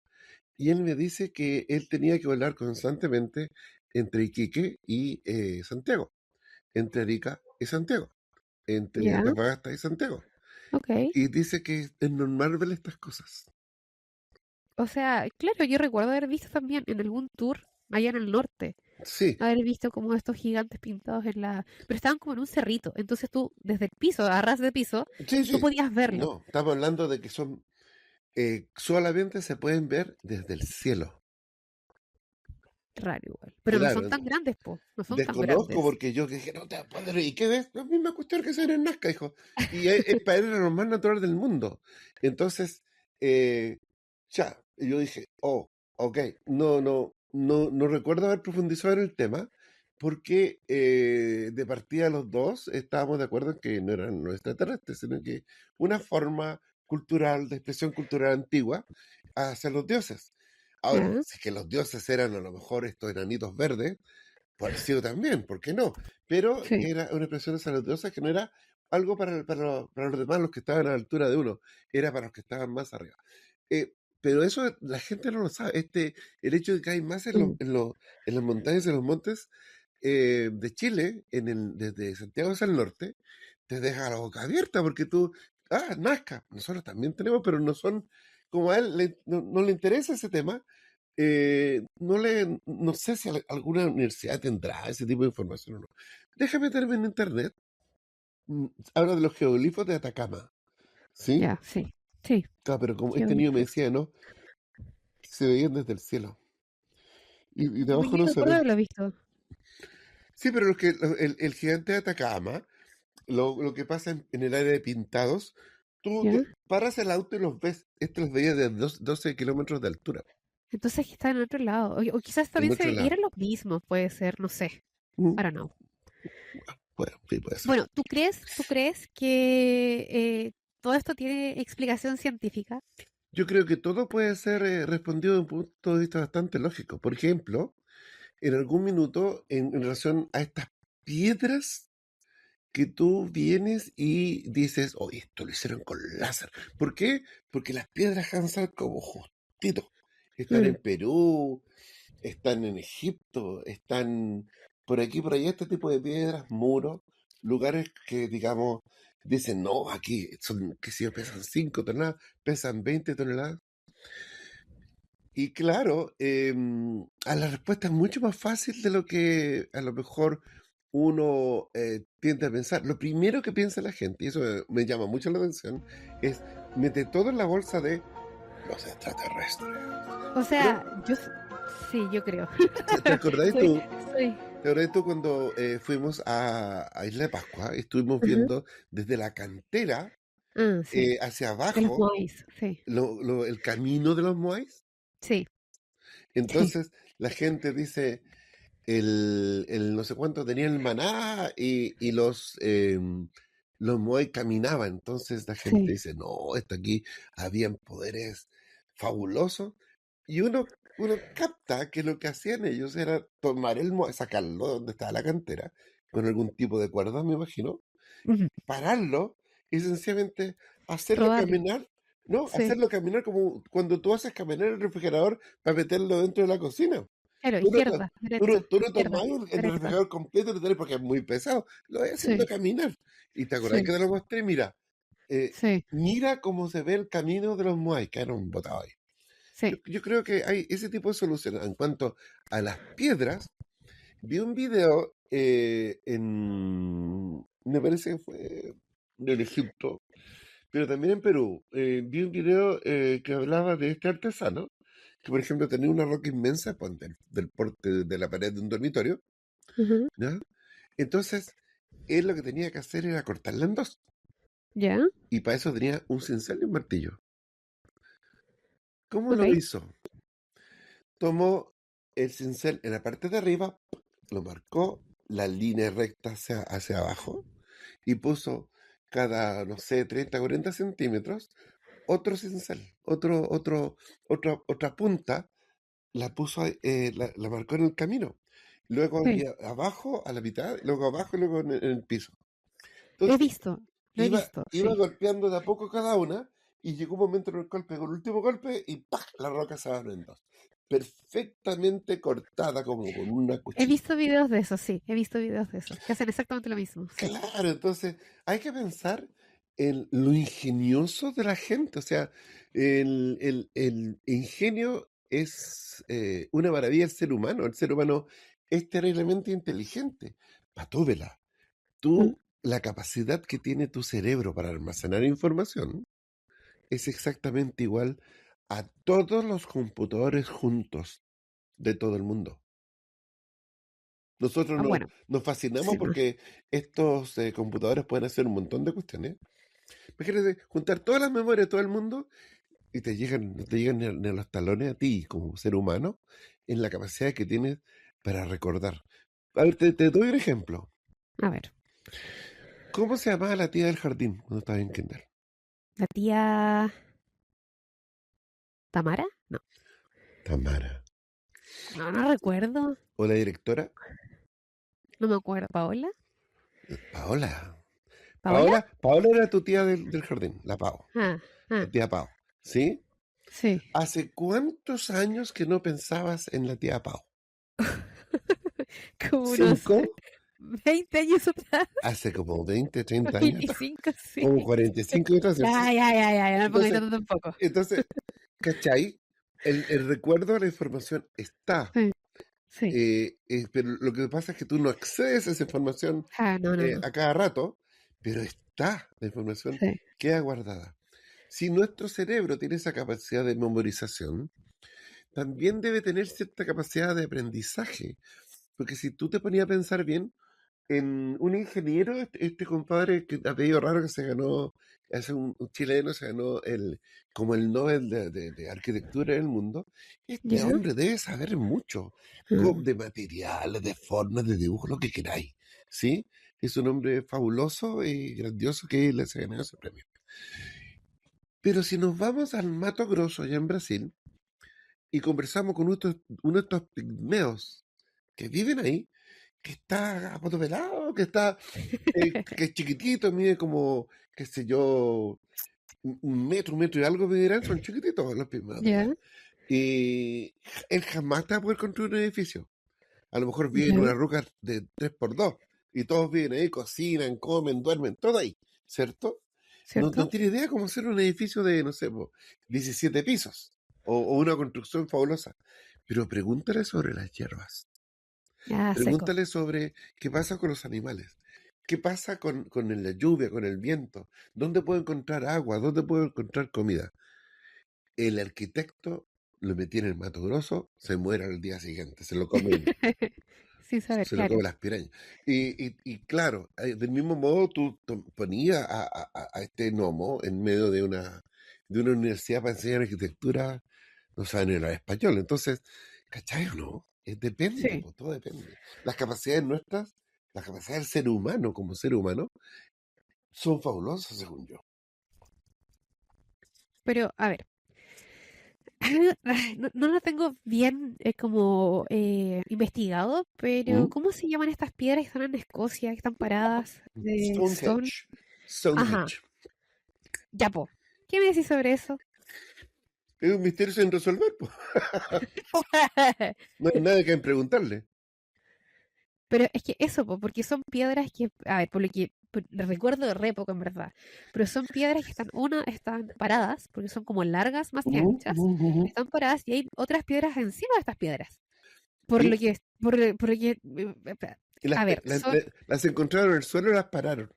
Y él me dice que él tenía que volar constantemente entre Iquique y Santiago, entre Arica y Santiago, entre Ya, Antofagasta y Santiago. ok. Y dice que es normal ver estas cosas. O sea, claro, yo recuerdo haber visto también en algún tour allá en el norte, Sí, haber visto como estos gigantes pintados en la... Pero estaban como en un cerrito, entonces tú desde el piso, a ras de piso, sí, tú sí. podías verlo. No, estamos hablando de que son, solamente se pueden ver desde el cielo. Raro igual. Pero no son Claro, tan grandes, po. No son tan desconozco grandes. porque yo dije, no te vas a poder, ¿y qué ves? La misma cuestión que se ve en Nazca, hijo. Y para él era lo más natural del mundo. Entonces, eh, ya, y yo dije, oh, ok, no recuerdo haber profundizado en el tema, porque de partida los dos estábamos de acuerdo en que no eran no extraterrestres, sino que una forma cultural, de expresión cultural antigua, hacia los dioses. Ahora, Ya, si es que los dioses eran a lo mejor estos enanitos verdes, parecido también, ¿por qué no? Pero sí. era una expresión saludosa que no era algo para los demás, los que estaban a la altura de uno, era para los que estaban más arriba. Pero eso la gente no lo sabe. El hecho de que hay más Mm, en las montañas y en los montes de Chile, desde Santiago hacia el norte, te deja la boca abierta porque Nazca, nosotros también tenemos, pero no son, como a él no le interesa ese tema. No sé si alguna universidad tendrá ese tipo de información o no. Déjame meterme en internet. Habla de los geoglifos de Atacama, ¿sí? ya, sí. Sí. Claro, pero como este niño me Geoglifos. decía, ¿no? Se veían desde el cielo. Y de abajo Yo no se recuerdo ven. haberlo visto. Sí, pero el gigante de Atacama, lo que pasa en el área de Pintados, ¿Ya? paras el auto y los ves. Los veías de 12 kilómetros de altura, Entonces que está en otro lado. O quizás en también otro y lado. eran los mismos, puede ser, no sé. Mm, I don't know. Bueno, sí, puede ser. Bueno, ¿tú crees que todo esto tiene explicación científica? Yo creo que todo puede ser respondido de un punto de vista bastante lógico. Por ejemplo, en algún minuto, en relación a estas piedras que tú vienes y dices, oye, esto lo hicieron con láser. ¿Por qué? Porque las piedras Hansel como justito. Están Mm, en Perú, están en Egipto, están por aquí, por allá, este tipo de piedras, muros, lugares que, digamos, dicen, no, aquí son, qué sé yo, pesan 5 toneladas, pesan 20 toneladas. Y claro, a la respuesta es mucho más fácil de lo que a lo mejor uno tiende a pensar. Lo primero que piensa la gente, y eso me llama mucho la atención, es mete todo en la bolsa de los extraterrestres. o Pero, sea, sí, yo creo. ¿te acordáis Soy, tú? soy. ¿Te acordáis tú cuando fuimos a Isla de Pascua? Estuvimos Ajá. viendo desde la cantera Ah, sí. hacia De los abajo Moais, sí. el camino de los Moais. Sí, sí, Entonces la gente dice, el no sé cuánto tenía el maná y los Moai caminaban. Entonces la gente sí. dice, no, esto aquí habían poderes fabulosos. Y uno capta que lo que hacían ellos era tomar el Moai, sacarlo de donde estaba la cantera, con algún tipo de cuerda, me imagino, Ujú. pararlo y sencillamente hacerlo Rodarlo. caminar, ¿no? Sí. Hacerlo caminar como cuando tú haces caminar el refrigerador para meterlo dentro de la cocina. Claro, Tú no, to- izquierda, derecha, tú no izquierda, tomás el derecha. refrigerador completo y lo tenés porque es muy pesado. Lo vas haciendo Sí, caminar. Y te acordás que sí, te lo mostré, mira, sí, mira cómo se ve el camino de los Moai, que eran botados ahí. sí. Yo creo que hay ese tipo de soluciones. En cuanto a las piedras, vi un video me parece que fue en Egipto, pero también en Perú. Vi un video que hablaba de este artesano, que por ejemplo tenía una roca inmensa, ponte, del porte de la pared de un dormitorio, Ujú. ¿ya? Entonces, él lo que tenía que hacer era cortarla en dos. ¿Ya? y para eso tenía un cincel y un martillo. ¿Cómo Ok. lo hizo? Tomó el cincel en la parte de arriba, lo marcó la línea recta hacia abajo y puso cada, no sé, 30, 40 centímetros otro cincel, otra punta, la puso, la marcó en el camino. Luego Sí. había abajo a la mitad, luego abajo y luego en el piso. He Entonces, visto, lo he iba, visto, iba sí. golpeando de a poco cada una y llegó un momento en el cual pegó el último golpe y ¡pac! La roca se abrió en dos. Perfectamente cortada como con una He cuchilla. visto videos de eso, sí. He visto videos de eso. Que hacen exactamente lo mismo, sí. Claro, entonces hay que pensar en lo ingenioso de la gente. O sea, el ingenio es una maravilla del ser humano. El ser humano es terriblemente inteligente. Patóvela, Mm. la capacidad que tiene tu cerebro para almacenar información es exactamente igual a todos los computadores juntos de todo el mundo. Nosotros Ah, bueno, nos fascinamos sí, pues. porque estos computadores pueden hacer un montón de cuestiones. Imagínate juntar todas las memorias de todo el mundo y no te llegan ni a los talones a ti como ser humano en la capacidad que tienes para recordar. A ver, te doy un ejemplo. A ver, ¿Cómo se llamaba la tía del jardín cuando estaba en kinder? la tía Tamara, no, Tamara. no recuerdo, ¿O la directora? no me acuerdo. ¿Paola? Paola. ¿Paola? Paola era tu tía del jardín, la Pao, Ah, la ah, tía Pao. ¿Sí? sí. ¿Hace cuántos años que no pensabas en la tía Pao? Como unos ¿Cinco? 20 años atrás, Hace como 20, 30 años atrás. 25, sí. Como 45 años atrás. Ya, ya, ya, ya, ya, no me pongas Entonces, tanto tampoco. entonces, ¿cachai? El recuerdo de la información está, Sí, sí. pero lo que pasa es que tú no accedes a esa información Ah, no, no, no. a cada rato, pero está, la información Sí. queda guardada. Si nuestro cerebro tiene esa capacidad de memorización, también debe tener cierta capacidad de aprendizaje, porque si tú te ponías a pensar bien, en un ingeniero, este compadre que apellido raro que se ganó, hace un chileno, se ganó como el Nobel de arquitectura del mundo, este ¿Ya? hombre debe saber mucho Mm, de materiales, de formas, de dibujos, lo que queráis, ¿sí? Es un hombre fabuloso y grandioso que le se ganó ese premio. Pero si nos vamos al Mato Grosso, allá en Brasil, y conversamos con uno de estos pigmeos que viven ahí, que está apotovelado, que es chiquitito, mide como, qué sé yo, un metro y algo medirán, son chiquititos los pigmeos de allá. ¿Ya? Y él jamás te va a poder construir un edificio. A lo mejor vive en ¿Ya? una roca de 3x2 y todos viven ahí, cocinan, comen, duermen, todo ahí, ¿cierto? No ¿Cierto? tiene idea cómo hacer un edificio de, no sé, 17 pisos o una construcción fabulosa. Pero pregúntale sobre las hierbas. Ya, seco. Pregúntale sobre qué pasa con los animales. ¿Qué pasa con la lluvia, con el viento? ¿Dónde puedo encontrar agua? ¿Dónde puedo encontrar comida? El arquitecto lo metía en el Mato Grosso, se muere al día siguiente, Sin saber, se lo come claro. las pirañas. Y claro, del mismo modo tú ponías a este gnomo en medio de una universidad para enseñar arquitectura, no saben ni hablar español. Entonces, ¿cachai o no? Depende, Sí. pues, todo depende. Las capacidades nuestras, las capacidades del ser humano como ser humano, son fabulosas, según yo. Pero, a ver, no, no lo tengo bien como investigado, pero ¿Mm? ¿cómo se llaman estas piedras que están en Escocia, que están paradas? Stone. Stonehenge. Ajá, Stonehenge. ya, po. ¿Qué me decís sobre eso? Es un misterio sin resolver, pues. No hay nada que preguntarle. Pero es que eso, po, porque son piedras que, a ver, por lo que recuerdo de re poco en verdad, pero son piedras que están paradas, porque son como largas más que Ujú, anchas, ujú, ujú. están paradas y hay otras piedras encima de estas piedras. Por lo Sí, que, por lo que, y las, a ver, son, las encontraron en el suelo y las pararon.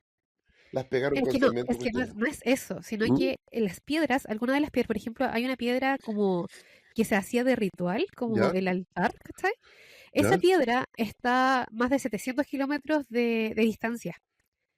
Las pegaron es con que no, cemento, es que no, cuestiones. no es eso, sino ¿Mm? que en las piedras, algunas de las piedras, por ejemplo, hay una piedra como que se hacía de ritual, como ¿Ya? el altar, ¿cachai? Esa ¿Ya? piedra está más de 700 kilómetros de distancia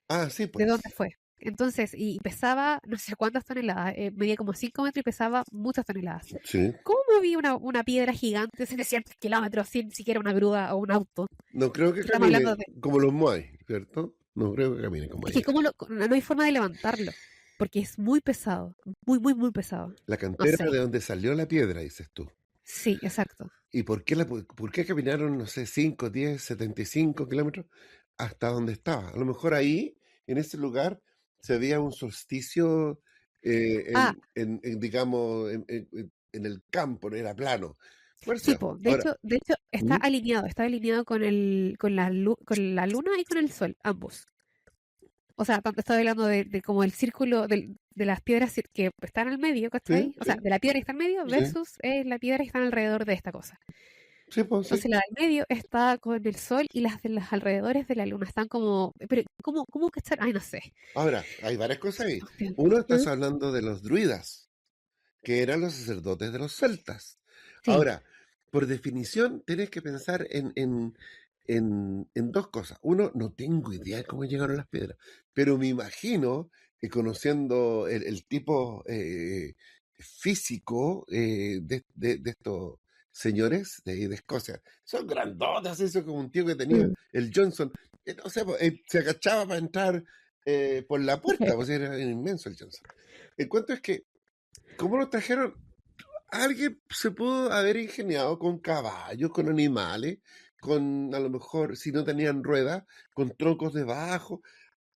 Ah, sí, de donde pues. fue. Entonces, y pesaba no sé cuántas toneladas, medía como 5 metros y pesaba muchas toneladas. Sí. ¿Cómo movía una piedra gigante de 700 kilómetros sin siquiera una grúa o un auto? No creo que Que estamos hablando camine de... como los Moai, ¿cierto? No creo que camine como Es que ellos. no hay forma de levantarlo, porque es muy pesado, muy, muy, muy pesado. La No cantera sé. de donde salió la piedra, dices tú. Sí, exacto. ¿Y por qué caminaron, no sé, 5, 10, 75 kilómetros hasta donde estaba? A lo mejor ahí, en ese lugar, se veía un solsticio, Ah, digamos, en el campo, no era plano. Por sí, eso, po. ahora, De hecho, ¿Mm? está alineado con la luna y con el sol, ambos. O sea, tanto estoy hablando de como el círculo de las piedras que están al medio, Sí, ¿cachai? O sea, sí, de la piedra que está al medio sí, versus la piedra que está alrededor de esta cosa. sí, pues sí. Entonces la del medio está con el sol y las de los alrededores de la luna están como... Pero, ¿cómo cachar? Ay, no sé. Ahora, hay varias cosas ahí. Cuestión. Uno, estás ¿Mm? hablando de los druidas, que eran los sacerdotes de los celtas. Sí. Ahora, por definición, tienes que pensar en dos cosas. Uno, no tengo idea de cómo llegaron las piedras, pero me imagino que conociendo el tipo físico de estos señores de Escocia, son grandotas, eso como un tío que tenía Mm. el Johnson. O sea, se agachaba para entrar por la puerta, pues era inmenso el Johnson. El cuento es que, ¿cómo lo trajeron? Alguien se pudo haber ingeniado con caballos, con animales, con a lo mejor, si no tenían ruedas, con troncos debajo.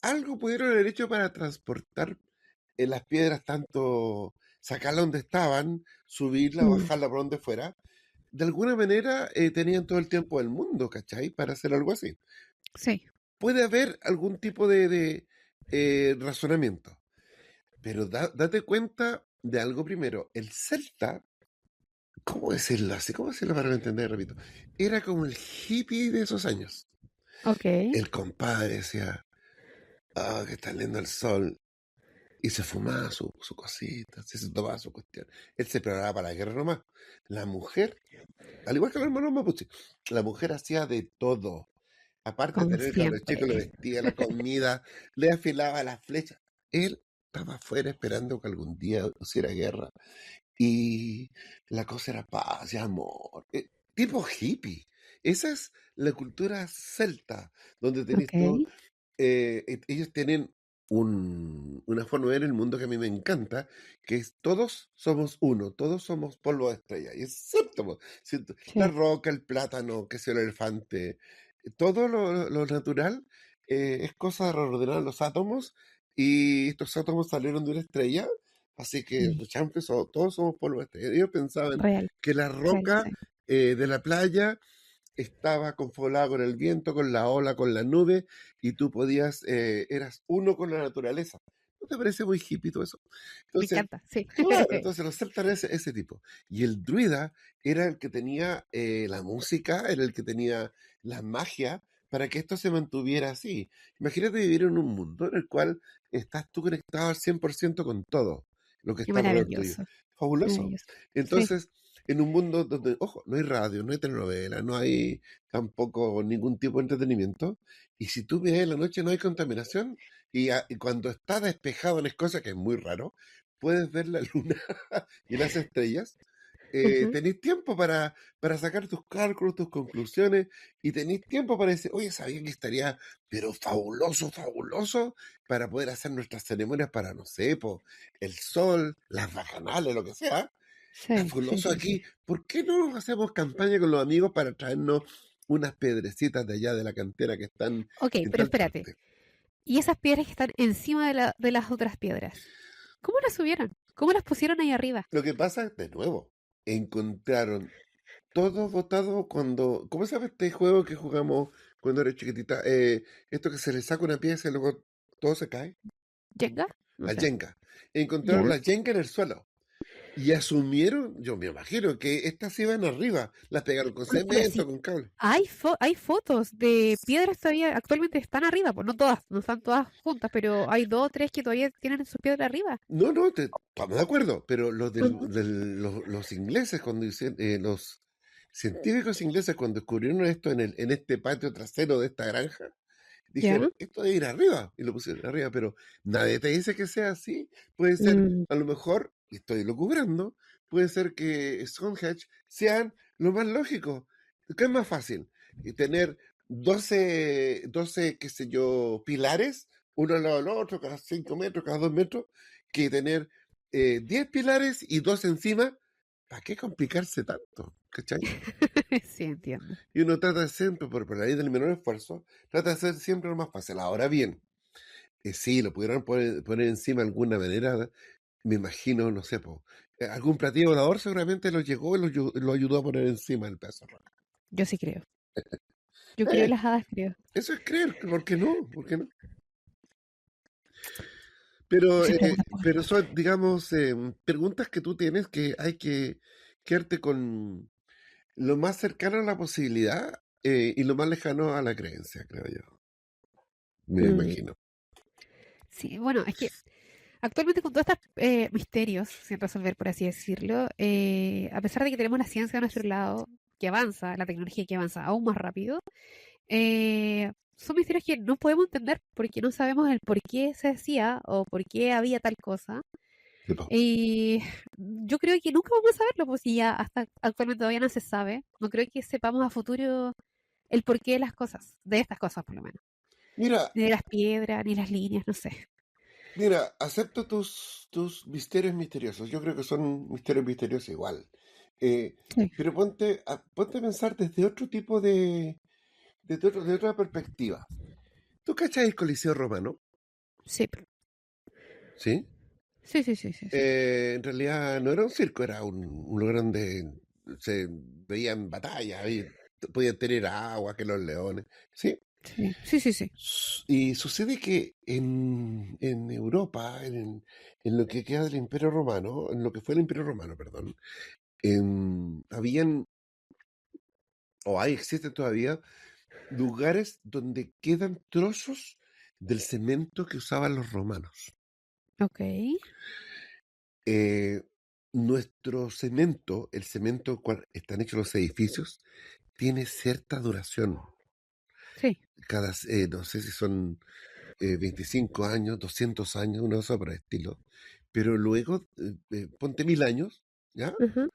Algo pudieron haber hecho para transportar las piedras, tanto sacarlas donde estaban, subirla, Mm. bajarla por donde fuera. De alguna manera tenían todo el tiempo del mundo, ¿cachai? Para hacer algo así. Sí. Puede haber algún tipo de razonamiento, pero date cuenta de algo primero. El celta, ¿cómo decirlo así? ¿Cómo decirlo para no entender? Repito. Era como el hippie de esos años. Ok. El compadre decía, ah, que está lindo el sol. Y se fumaba su cosita, se tomaba su cuestión. Él se preparaba para la guerra nomás. La mujer, al igual que los hermanos mapuche, la mujer hacía de todo. Aparte de Como tener cabros siempre. chicos, le vestía la comida, le afilaba las flechas. Él estaba afuera esperando que algún día hiciera guerra. Y la cosa era paz y amor. Tipo hippie. Esa es la cultura celta, donde tenéis Ok. todo. Ellos tienen una forma de ver el mundo que a mí me encanta, que es todos somos uno, todos somos polvo de estrella. Y es cierto, po, ¿cierto? La Sí. roca, el plátano, que sea el elefante, todo lo natural es cosa de reordenar los átomos, y estos átomos salieron de una estrella. Así que, Sí. pues, chanfle, todos somos polvo de estrella. Ellos pensaban Real. que la Real, roca sí. de la playa estaba confolada con el viento, con la ola, con la nube, y tú podías, eras uno con la naturaleza. ¿No te parece muy hippie todo eso? Me Entonces, encanta, sí. claro, entonces los celtas eran ese tipo. Y el druida era el que tenía la música, era el que tenía la magia para que esto se mantuviera así. Imagínate vivir en un mundo en el cual estás tú conectado al 100% con todo lo que Qué está alrededor tuyo. maravilloso. Fabuloso. Maravilloso. Sí. Entonces, en un mundo donde, ojo, no hay radio, no hay telenovela, no hay tampoco ningún tipo de entretenimiento, y si tú ves en la noche no hay contaminación, y cuando está despejado en Escocia, que es muy raro, puedes ver la luna y las estrellas. Ujú. Tenéis tiempo para sacar tus cálculos, tus conclusiones, y tenéis tiempo para decir, oye, sabía que estaría, pero fabuloso, fabuloso, para poder hacer nuestras ceremonias para, no sé, po, el sol, las bacanales, lo que sea. Sí, sí, Fabuloso sí, sí. aquí. ¿Por qué no hacemos campaña con los amigos para traernos unas piedrecitas de allá de la cantera que están Ok, en pero tal espérate. parte? ¿Y esas piedras que están encima de las otras piedras? ¿Cómo las subieron? ¿Cómo las pusieron ahí arriba? Lo que pasa, de nuevo, encontraron todo botado cuando... ¿Cómo se llama este juego que jugamos cuando era chiquitita? Esto que se le saca una pieza y luego todo se cae. ¿Jenga? No La sé. yenga. Encontraron ¿Ya? la yenga en el suelo. Y asumieron, yo me imagino, que estas iban arriba. Las pegaron con Pero cemento, sí, con cable. hay fotos de piedras todavía actualmente están arriba, pues no todas, no están todas juntas, pero hay dos o tres que todavía tienen sus piedras arriba. No, no, estamos de acuerdo, pero Ujú. los ingleses, cuando hicieron, los científicos ingleses, cuando descubrieron esto en este patio trasero de esta granja, ¿Ya? dijeron, esto debe ir arriba, y lo pusieron arriba, pero nadie te dice que sea así. Puede ser, Mm, a lo mejor, y estoy lucubrando, puede ser que Stonehenge sean lo más lógico. ¿Qué es más fácil? Tener 12 qué sé yo, pilares, uno al lado del otro, cada 5 metros, cada 2 metros, que tener 10 pilares y dos encima. ¿Para qué complicarse tanto? ¿Cachai? sí, entiendo. Y uno trata siempre, por la ley del menor esfuerzo, trata de hacer siempre lo más fácil. Ahora bien, sí, lo pudieron poner encima de alguna manera, me imagino, no sé, algún platillo volador seguramente lo llegó y lo ayudó a poner encima el pedazo de roca. Yo sí creo. Yo creo en Eh, las hadas, creo. eso es creer, ¿por qué no? ¿Por qué no? Pero, Sin preguntas pocas pero respuestas. son, digamos, preguntas que tú tienes que hay que quedarte con lo más cercano a la posibilidad y lo más lejano a la creencia, creo yo. Me Mm, imagino. sí, bueno, es que actualmente con todos estos misterios sin resolver, por así decirlo, a pesar de que tenemos la ciencia a nuestro lado, que avanza, la tecnología que avanza aún más rápido, son misterios que no podemos entender porque no sabemos el por qué se hacía o por qué había tal cosa. Sí, po. Y yo creo que nunca vamos a saberlo, pues si ya hasta actualmente todavía no se sabe. No creo que sepamos a futuro el porqué de las cosas, de estas cosas por lo menos. Mira, Ni de las piedras, ni las líneas, no sé. acepto tus misterios misteriosos. Yo creo que son misterios misteriosos igual. Eh, Sí, pero ponte a pensar desde otro tipo de otra perspectiva. ¿Tú cachai el Coliseo Romano? sí, ¿Sí? sí, sí, sí, sí, sí. En realidad no era un circo, era un lugar donde se veían batallas, podían tener agua, que los leones. ¿Sí? Sí, sí, sí, sí. Y sucede que en Europa, en lo que queda del Imperio Romano, en lo que fue el Imperio Romano, perdón, habían, o hay, existen todavía, lugares donde quedan trozos del cemento que usaban los romanos. Ok. Eh, Nuestro cemento, el cemento cual están hechos los edificios, tiene cierta duración. Sí. No sé si son 25 años, 200 años, una cosa por el estilo. Pero luego, ponte 1000 años, ¿ya? Ajá.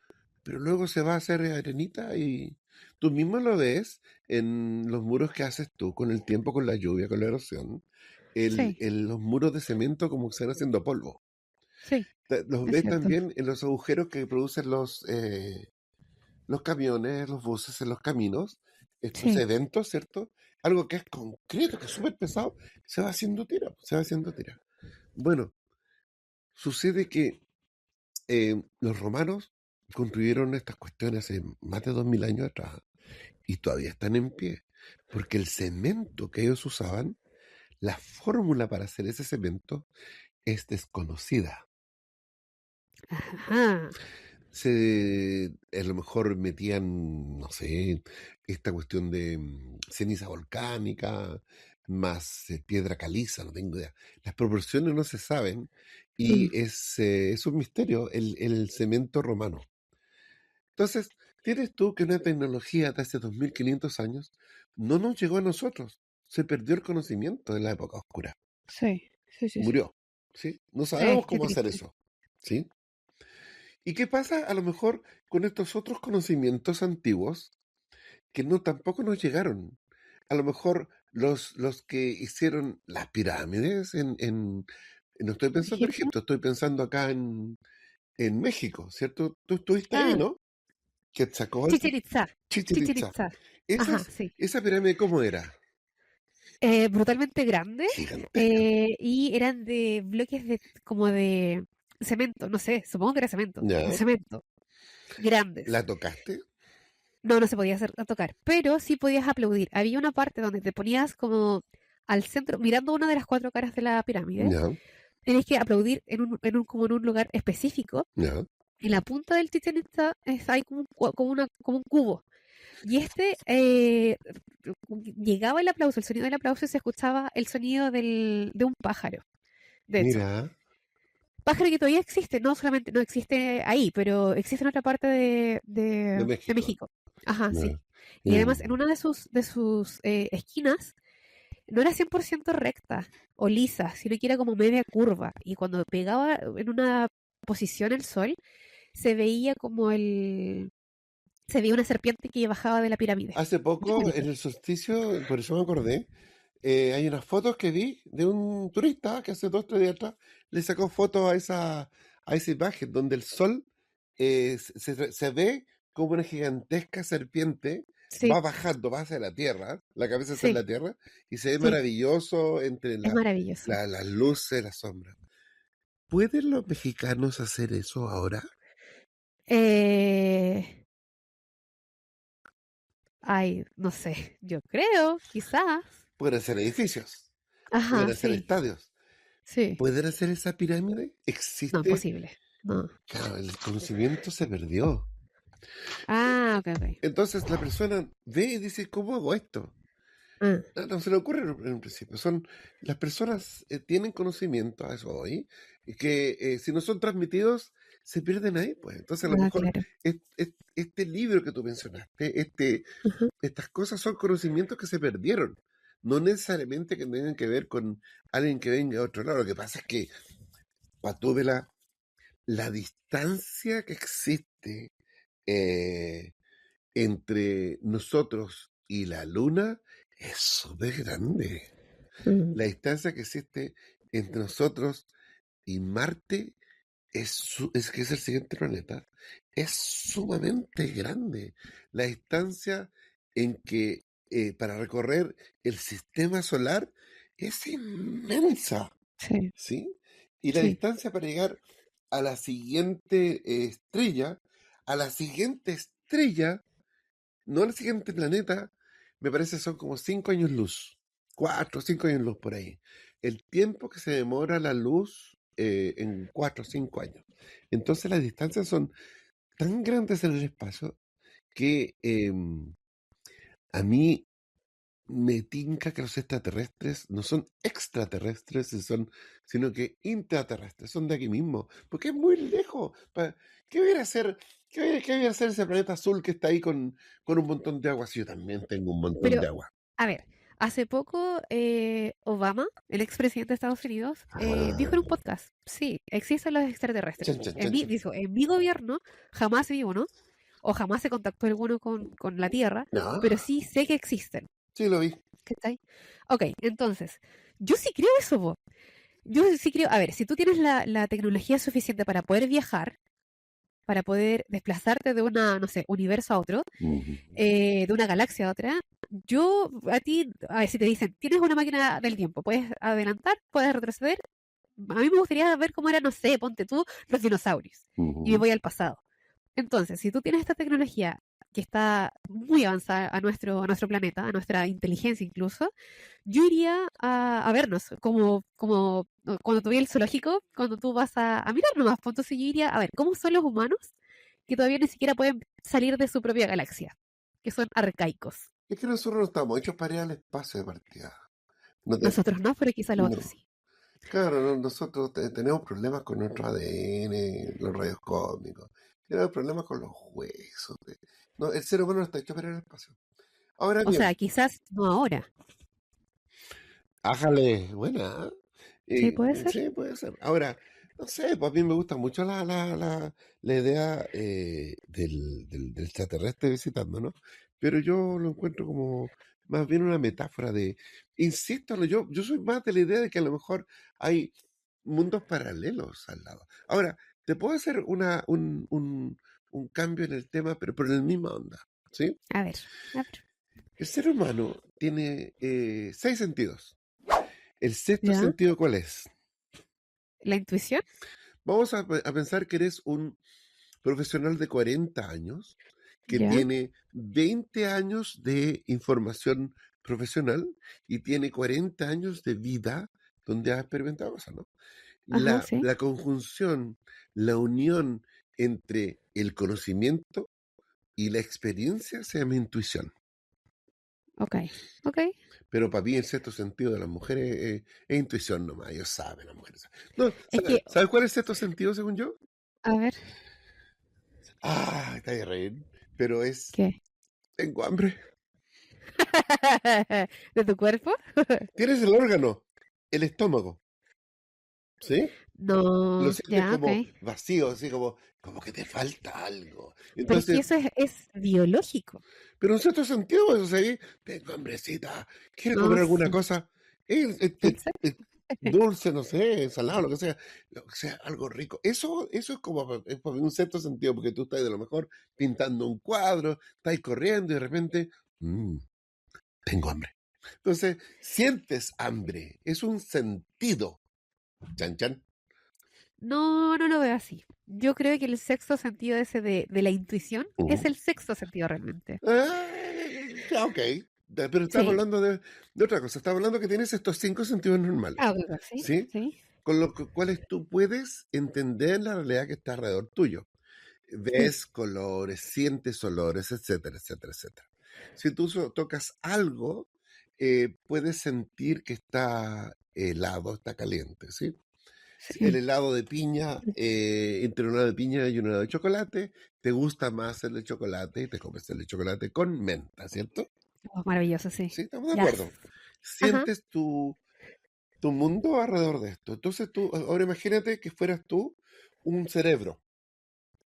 Pero luego se va a hacer arenita y tú mismo lo ves en los muros que haces tú con el tiempo, con la lluvia, con la erosión. Sí, Los muros de cemento como que se van haciendo polvo. sí, Los es ves cierto. también en los agujeros que producen los camiones, los buses en los caminos, estos Sí. eventos, ¿cierto? Algo que es concreto, que es súper pesado, se va haciendo tira, se va haciendo tira. Bueno, sucede que los romanos construyeron estas cuestiones hace más de 2000 años atrás y todavía están en pie, porque el cemento que ellos usaban, la fórmula para hacer ese cemento es desconocida. Ajá. A lo mejor metían, no sé, esta cuestión de ceniza volcánica, más piedra caliza, no tengo idea. Las proporciones no se saben Mm, y es un misterio el cemento romano. Entonces, tienes tú que una tecnología de hace 2500 años no nos llegó a nosotros. Se perdió el conocimiento en la época oscura. sí, sí, sí, sí. Murió, ¿sí? No sabemos Qué cómo hacer triste. eso, ¿sí? ¿Y qué pasa a lo mejor con estos otros conocimientos antiguos que no tampoco nos llegaron? A lo mejor los que hicieron las pirámides no estoy pensando en ¿Egipto? Egipto, estoy pensando acá en México, ¿cierto? Tú estuviste ahí, Ah, ¿no? Quetzalcóatl, Chichen Itza. Chichén Chichen Itzá. Itza. Ajá, sí. Esa pirámide, ¿cómo era? Brutalmente grandes Gigantesca. y eran de bloques de como de cemento, no sé, supongo que era cemento, de ¿Ya? cemento, grandes. ¿La tocaste? No, no se podía hacer a tocar, pero sí podías aplaudir. Había una parte donde te ponías como al centro, mirando una de las cuatro caras de la pirámide, ¿Ya? tenías que aplaudir como en un lugar específico. ¿Ya? En la punta del Chichen Itza hay como un cubo. Y llegaba el aplauso, el sonido del aplauso y se escuchaba el sonido de un pájaro, de hecho. Mira, Pájaro que todavía existe, no solamente no existe ahí, pero existe en otra parte de de México. México. Ajá, sí. ¿Ya? Y además Em, en una de sus esquinas no era 100% recta o lisa, sino que era como media curva. Y cuando pegaba en una posición el sol, se veía como se veía una serpiente que bajaba de la pirámide. Hace Muy poco, en bonito. el solsticio, por eso me acordé, hay unas fotos que vi de un turista que hace 2 o 3 días atrás le sacó fotos a esa imagen donde el sol se ve como una gigantesca serpiente, Sí, va bajando, va hacia la tierra, la cabeza está en sí, la tierra, y se ve sí, maravilloso entre es maravilloso. las luces, las sombras. ¿Pueden los mexicanos hacer eso ahora? Eh, Ay, no sé, yo creo, quizás. Pueden hacer edificios, pueden Ajá, hacer sí, estadios, sí. ¿pueden hacer esa pirámide? No, ¿Existe? imposible. No. Claro, el conocimiento se perdió. Ah, ok, ok. Entonces la persona ve y dice, ¿cómo hago esto? Ah, No se le ocurre en un principio. Las personas tienen conocimiento, a eso hoy, y que si no son transmitidos, se pierden ahí. Pues entonces a lo ah, mejor claro. este libro que tú mencionaste, Ajá. estas cosas son conocimientos que se perdieron. No necesariamente que tengan que ver con alguien que venga de otro lado. Lo que pasa es que, Patúbela, la distancia que existe eh, entre nosotros y la luna es súper grande. Mm, La distancia que existe entre nosotros y Marte es que es el siguiente planeta, es sumamente grande. La distancia en que para recorrer el sistema solar es inmensa, sí, ¿sí? Y la sí. distancia para llegar a la siguiente estrella, a la siguiente estrella, no al siguiente planeta, me parece son como 5 años luz, 4 o 5 años luz por ahí. El tiempo que se demora la luz en 4 o 5 años. Entonces las distancias son tan grandes en el espacio que a mí me tinca que los extraterrestres no son extraterrestres, sino que intraterrestres, son de aquí mismo, porque es muy lejos. ¿Qué viene a hacer, qué viene a hacer ese planeta azul que está ahí con un montón de agua? Si yo también tengo un montón Pero, de agua. a ver, hace poco Obama, el expresidente de Estados Unidos, dijo en un Ah, podcast, sí, existen los extraterrestres. chan, chan, chan, chan. Dijo, en mi gobierno jamás vi uno, o jamás se contactó alguno con la Tierra, No, pero sí sé que existen. sí lo vi. ¿Cachai? Ok, entonces, yo sí creo eso, po. Yo sí creo, a ver, si tú tienes la tecnología suficiente para poder viajar, para poder desplazarte de una, no sé, universo a otro, Ujú. de una galaxia a otra, yo a ti, a ver, si te dicen, tienes una máquina del tiempo, puedes adelantar, puedes retroceder, a mí me gustaría ver cómo era, no sé, ponte tú, los dinosaurios, y me Ujú. voy al pasado. Entonces, si tú tienes esta tecnología que está muy avanzada a nuestro planeta, a nuestra inteligencia incluso, yo iría a vernos, como cuando tú ves el zoológico, cuando tú vas a mirar nomás, pues entonces yo iría a ver cómo son los humanos que todavía ni siquiera pueden salir de su propia galaxia, que son arcaicos. Es que nosotros no estamos hechos para ir al espacio de partida. No, Nosotros no, pero quizá los otros no. sí. Claro, nosotros tenemos problemas con nuestro ADN, los rayos cósmicos, tenemos problemas con los huesos. No, el ser humano no está hecho para ir al espacio. Ahora O sea, bien, quizás no ahora. ájale, buena. Sí, puede ser. Sí, puede ser. Ahora, no sé, pues a mí me gusta mucho la idea del extraterrestre visitando, ¿no? Pero yo lo encuentro como más bien una metáfora insisto, yo soy más de la idea de que a lo mejor hay mundos paralelos al lado. Ahora, te puedo hacer un cambio en el tema, pero por la misma onda, ¿sí? A ver, a ver. El ser humano tiene 6 sentidos. ¿El sexto ¿Ya? sentido cuál es? ¿La intuición? Vamos a pensar que eres un profesional de 40 años que ¿Ya? tiene 20 años de información profesional y tiene 40 años de vida donde ha experimentado cosas, ¿no? Ajá, La, sí. la conjunción, la unión entre el conocimiento y la experiencia se llama intuición. Ok, ok. Pero para mí el sexto sentido de las mujeres es intuición nomás, ellos saben, las mujeres saben. No, Es que, ¿sabes cuál es el sexto sentido según yo? a ver, Ah, está de reír, pero ¿qué? tengo hambre. ¿De tu cuerpo? Tienes el órgano, el estómago, ¿sí? Lo No, sientes ya, ok. como vacío, así como que te falta algo. Pero es que Entonces, eso es biológico. pero en cierto sentido, eso sí, tengo hambrecita, quiero No, comer alguna sí. cosa, Exacto. dulce, no sé, ensalada, lo que sea, algo rico. Eso es como es por un cierto sentido, porque tú estás de lo mejor pintando un cuadro, estás corriendo y de repente, "Mm, tengo hambre". Entonces, sientes hambre, es un sentido. Chan, chan. No, no lo veo así. Yo creo que el sexto sentido ese de la intuición es Ujú. el sexto sentido realmente. Ah, ya, ok. Pero estamos Sí. hablando de otra cosa. Estamos hablando que tienes estos 5 sentidos normales, Ah, bueno, sí, ¿sí? sí, Con los cuales tú puedes entender la realidad que está alrededor tuyo. sí, Ves colores, sientes olores, etcétera, etcétera, etcétera. Si tú tocas algo, puedes sentir que está helado, está caliente, ¿sí? El sí. helado de piña, entre un helado de piña y un helado de chocolate, te gusta más el de chocolate y te comes el de chocolate con menta, ¿cierto? Oh, maravilloso, sí. Sí, estamos de Yes. acuerdo. Ajá. Sientes tu mundo alrededor de esto. Entonces tú, ahora imagínate que fueras tú un cerebro.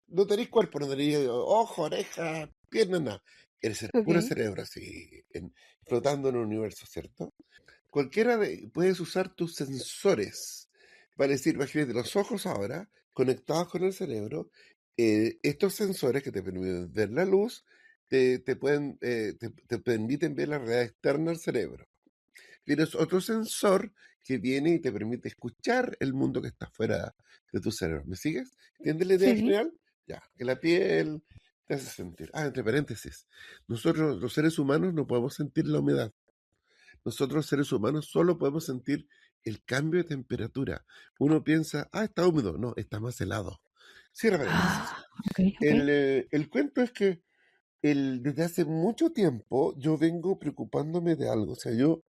No tenés cuerpo, no tenés ojo, oreja, piernas, nada. Eres el puro Ok. cerebro, así, flotando en un universo, ¿cierto? Puedes usar tus sensores para decir, imagínate, los ojos ahora conectados con el cerebro, estos sensores que te permiten ver la luz, te permiten ver la realidad externa al cerebro. Tienes otro sensor que viene y te permite escuchar el mundo que está fuera de tu cerebro. ¿Me sigues? ¿Entiendes la idea Sí. general? Ya, que la piel te hace sentir. Ah, entre paréntesis, nosotros los seres humanos no podemos sentir la humedad. Nosotros los seres humanos solo podemos sentir el cambio de temperatura. Uno piensa, ah, está húmedo. No, está más helado. Cierra paréntesis. Ah, ok, ok. El cuento es que desde hace mucho tiempo yo vengo preocupándome de algo. O sea, yo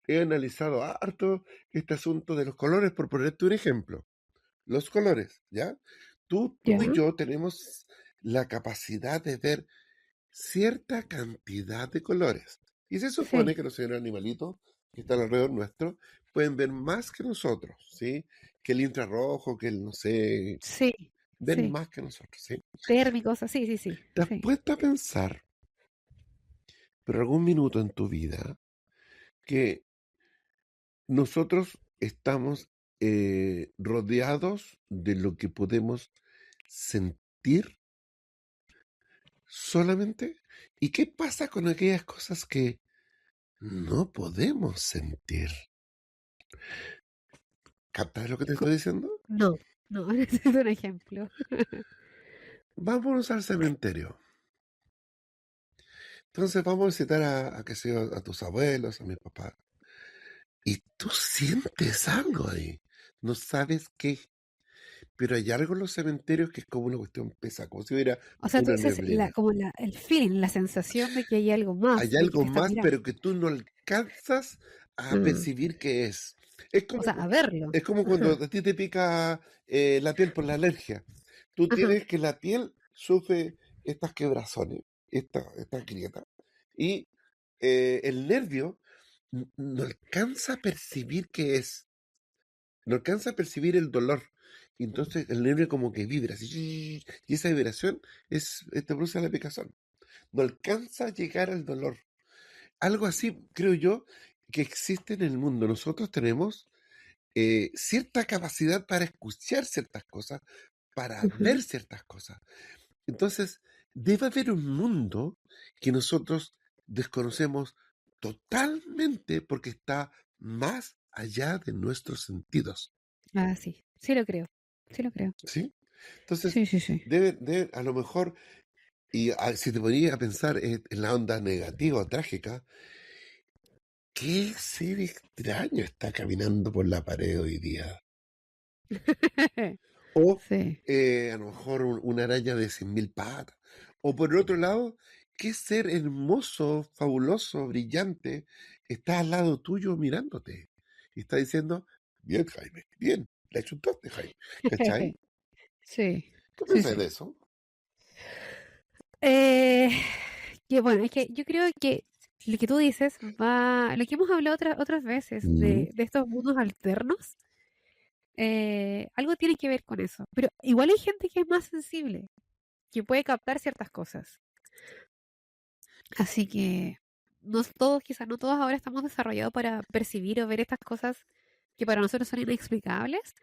he analizado harto este asunto de los colores, por ponerte un ejemplo. Los colores, ¿ya? Tú y Ya. yo tenemos la capacidad de ver cierta cantidad de colores. Y se supone Sí. que los señores animalitos que están alrededor nuestro pueden ver más que nosotros, ¿sí? Que el infrarrojo, que el, no sé, Sí. ven Sí. más que nosotros, ¿sí? Térmicos, así, sí, sí. ¿Te has Sí. puesto a pensar por algún minuto en tu vida que nosotros estamos rodeados de lo que podemos sentir solamente? ¿Y qué pasa con aquellas cosas que no podemos sentir? ¿Captas lo que te Co- estoy diciendo? No, no, necesito un ejemplo. Vámonos al cementerio. Entonces vamos a visitar qué sé yo, a tus abuelos, a mis papás. Y tú sientes algo ahí. No sabes qué, pero hay algo en los cementerios que es como una cuestión pesa, como si hubiera O sea, tú una dices neblina. como el feeling, la sensación de que hay algo más, Hay de que algo te están más, mirando. pero que tú no alcanzas a Ah, percibir qué es. Es o como, sea, a verlo. es como cuando Ajá, a ti te pica la piel por la alergia. Tú ajá, tienes que la piel sufre estas quebrazones, estas grietas, y el nervio no alcanza a percibir qué es, no alcanza a percibir el dolor. Y entonces el nervio como que vibra, así, y esa vibración te produce la picazón. No alcanza a llegar al dolor. Algo así, creo yo, que existe en el mundo. Nosotros tenemos cierta capacidad para escuchar ciertas cosas, para ujú. ver ciertas cosas. Entonces, debe haber un mundo que nosotros desconocemos totalmente porque está más allá de nuestros sentidos, Ah, sí, sí lo creo, sí lo creo. ¿sí? Entonces, Sí, sí, sí. a lo mejor, y si te ponías a pensar en la onda negativa o trágica, ¿qué ser extraño está caminando por la pared hoy día? O Sí. a lo mejor una araña de 100.000 patas. O por el otro lado, ¿qué ser hermoso, fabuloso, brillante está al lado tuyo mirándote? Y está diciendo, bien, Jaime, bien, le chuntaste, Jaime. ¿Cachai? Sí, ¿Qué sí, piensas de sí. eso? Eh, que bueno, es que yo creo que lo que tú dices va, lo que hemos hablado otras veces Mm, de estos mundos alternos, algo tiene que ver con eso. Pero igual hay gente que es más sensible, que puede captar ciertas cosas. Así que no todos, quizás no todos ahora estamos desarrollados para percibir o ver estas cosas que para nosotros son inexplicables,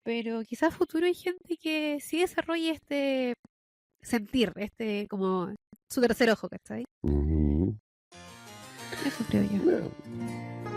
pero quizás a futuro hay gente que sí desarrolle este sentir, este como su tercer ojo, ¿cachai? ujú. Eso creo yo. No.